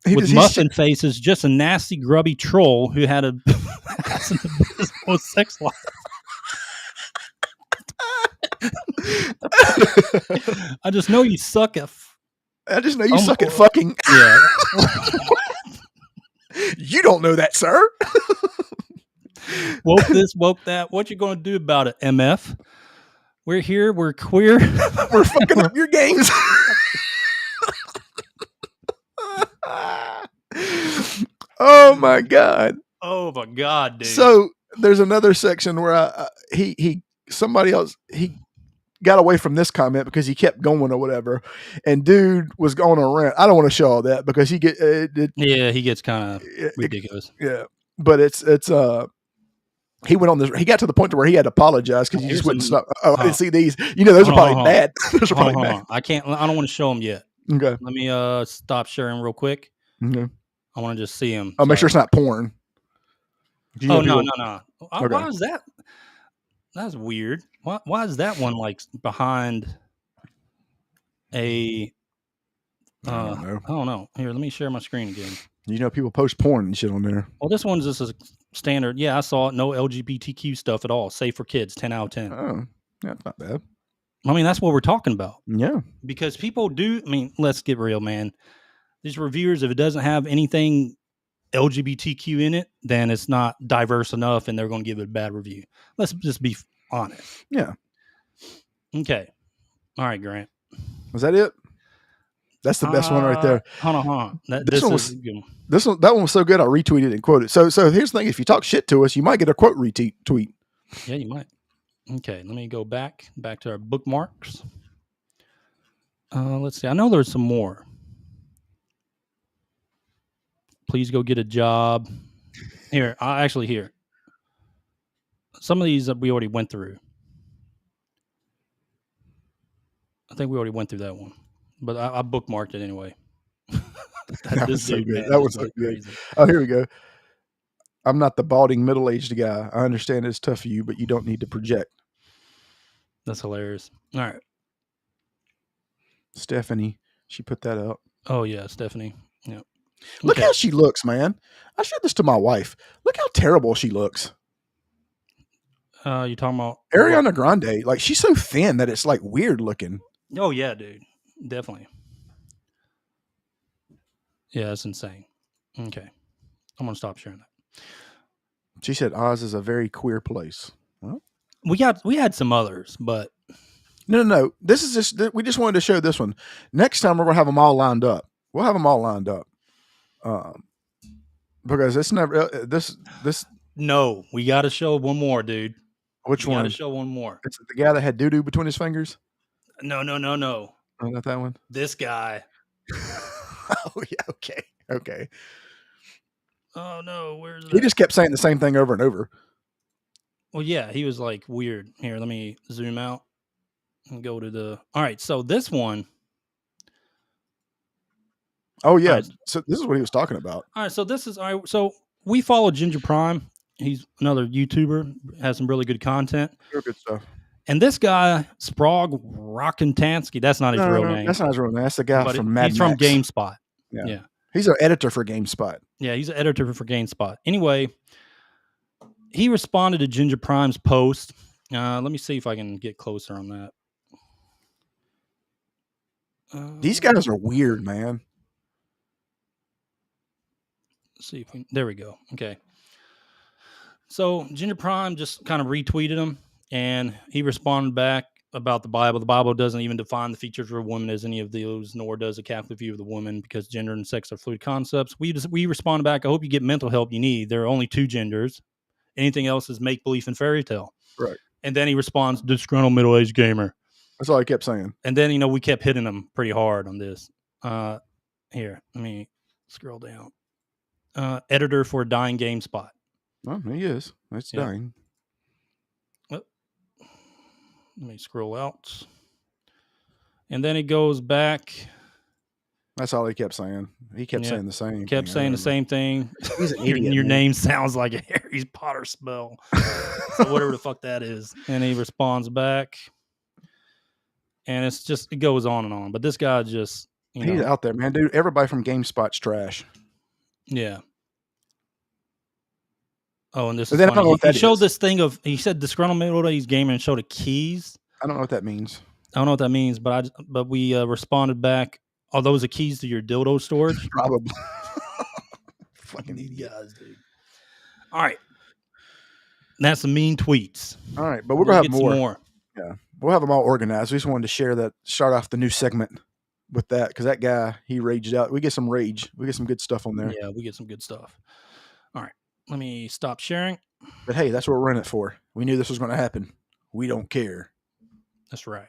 with muffin faces, just a nasty, grubby troll who had an abysmal sex life. I just know you suck at fucking. Yeah. You don't know that, sir. Woke this, woke that. What you going to do about it, MF? We're here. We're queer. We're fucking up your games. Oh my god. Oh my god, dude. So there's another section where somebody else got away from this comment because he kept going or whatever, and dude was going on a rant. I don't want to show all that because he gets kind of ridiculous. But it's he went on this. He got to the point to where he had to apologize because he just wouldn't stop. I didn't see these. Those are probably bad. Those are probably bad. I don't want to show them yet. Okay. Let me stop sharing real quick. Okay. I want to just see them. Make sure it's not porn. No. Okay. Why is that? That's weird. Why is that one like behind a? I don't know. Here, let me share my screen again. People post porn and shit on there. Well, this one's just a standard. Yeah, I saw it. No LGBTQ stuff at all. Safe for kids. 10 out of 10. Oh, yeah, not bad. I mean, that's what we're talking about. Yeah. Because people do. I mean, let's get real, man. These reviewers, if it doesn't have anything LGBTQ in it, then it's not diverse enough, and they're going to give it a bad review. Let's just be honest. Yeah. Okay. All right, Grant. Was that it? That's the best one right there. Hold on. That one was so good. I retweeted and quoted. So here's the thing: if you talk shit to us, you might get a quote retweet. Yeah, you might. Okay, let me go back to our bookmarks. Let's see. I know there's some more. Please go get a job. Here. Some of these we already went through. I think we already went through that one, but I bookmarked it anyway. That was so good. That was so good. Oh, here we go. I'm not the balding middle-aged guy. I understand it's tough for you, but you don't need to project. That's hilarious. All right. Stephanie, she put that up. Oh, yeah, Stephanie. Yeah. Look how she looks, man. I showed this to my wife. Look how terrible she looks. You talking about Ariana Grande? Like, she's so thin that it's like weird looking. Oh yeah, dude, definitely. Yeah, that's insane. Okay, I'm gonna stop sharing that. She said Oz is a very queer place. Well, we had some others, but no. This is just we just wanted to show this one. Next time we're gonna have them all lined up. We'll have them all lined up. Because it's never this. No, we got to show one more, dude. Which We got one? to show one more. It's the guy that had doo doo between his fingers. No. Oh, not that one. This guy. Oh yeah. Okay. Oh no, where's it? He just kept saying the same thing over and over. Well, yeah, he was like weird. Here, let me zoom out and go to the. All right, so this one. Oh yeah. All right. So this is what he was talking about. All right, so this is all right. So we follow Ginger Prime. He's another YouTuber, has some really good content. Real good stuff. And this guy, Sprague Rockintansky, that's not his real name. That's not his real name. That's the guy from Mad He's Max. from GameSpot. Yeah. He's an editor for GameSpot. Yeah, he's an editor for GameSpot. Anyway, he responded to Ginger Prime's post. Let me see if I can get closer on that. These guys are weird, man. Let's see if there we go. Okay. So Ginger Prime just kind of retweeted him, and he responded back about the Bible. The Bible doesn't even define the features of a woman as any of those, nor does a Catholic view of the woman, because gender and sex are fluid concepts. We responded back, I hope you get mental help you need. There are only two genders. Anything else is make-believe and fairy tale. Right. And then he responds, disgruntled middle-aged gamer. That's all he kept saying. And then, we kept hitting him pretty hard on this. Here, let me scroll down. Editor for a dying GameSpot. Well, he is. It's dying. Let me scroll out. And then he goes back. That's all he kept saying. He kept saying the same Kept saying the same thing. He's an idiot, your name sounds like a Harry Potter spell. So whatever the fuck that is. And he responds back. And it goes on and on. But this guy just, he's out there, man. Dude, everybody from GameSpot's trash. Yeah. Oh, and this is funny. He showed this thing he said disgruntled middle-aged gamer and showed a keys. I don't know what that means. I don't know what that means, but we responded back. Are those the keys to your dildo storage? Probably. Fucking idiots, dude. All right. That's some mean tweets. All right, but we're going to have more. Yeah, we'll have them all organized. We just wanted to start off the new segment with that, because that guy, he raged out. We get some rage. We get some good stuff on there. Yeah, we get some good stuff. All right. Let me stop sharing. But hey, that's what we're in it for. We knew this was going to happen. We don't care. That's right.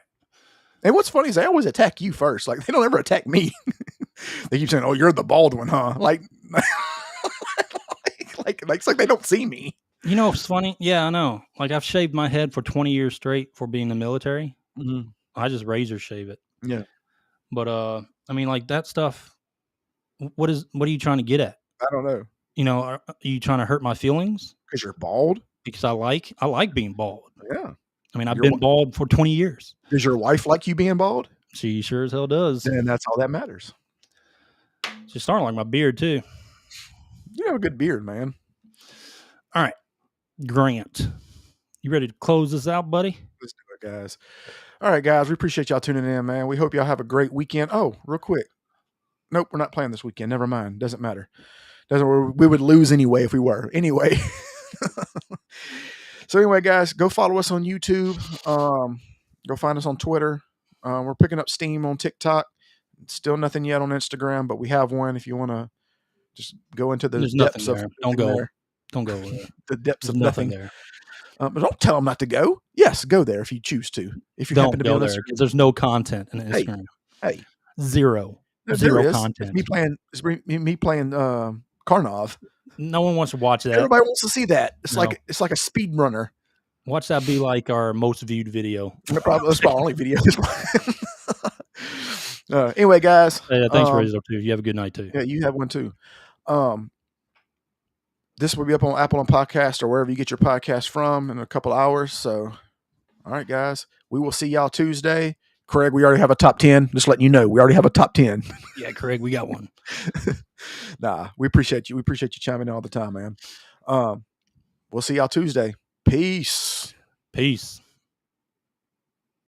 And what's funny is they always attack you first. Like, they don't ever attack me. They keep saying, "Oh, you're the bald one, huh?" Like, it's like they don't see me. You know what's funny? Yeah, I know. Like, I've shaved my head for 20 years straight for being in the military. Mm-hmm. I just razor shave it. Yeah. But I mean, like, that stuff. What are you trying to get at? I don't know. Are you trying to hurt my feelings? Because you're bald? Because I like being bald. Yeah. I mean, I've been bald for 20 years. Does your wife like you being bald? She sure as hell does. And that's all that matters. She's starting to like my beard, too. You have a good beard, man. All right. Grant, you ready to close this out, buddy? Let's do it, guys. All right, guys. We appreciate y'all tuning in, man. We hope y'all have a great weekend. Oh, real quick. Nope, we're not playing this weekend. Never mind. Doesn't matter. We would lose anyway if we were. Anyway. So anyway, guys, go follow us on YouTube. Go find us on Twitter. We're picking up steam on TikTok. Still nothing yet on Instagram, but we have one if you want to just go into the depths of there. Don't go there. The depths of nothing there. But don't tell them not to go. Yes, go there if you choose to. If you happen to be on there, because there's no content in Instagram. Hey. Zero content. It's me playing Karnov. No one wants to watch that. Everybody wants to see that. It's like a speed runner. Watch that be like our most viewed video. That's probably our only video. Anyway, guys. Thanks for Rizzo too. You have a good night too. Yeah, you have one too. This will be up on Apple and Podcast or wherever you get your podcast from in a couple hours. So, all right, guys. We will see y'all Tuesday. Craig, we already have a top 10. Just letting you know, we already have a top 10. Yeah, Craig, we got one. Nah, we appreciate you. We appreciate you chiming in all the time, man. We'll see y'all Tuesday. Peace. Peace.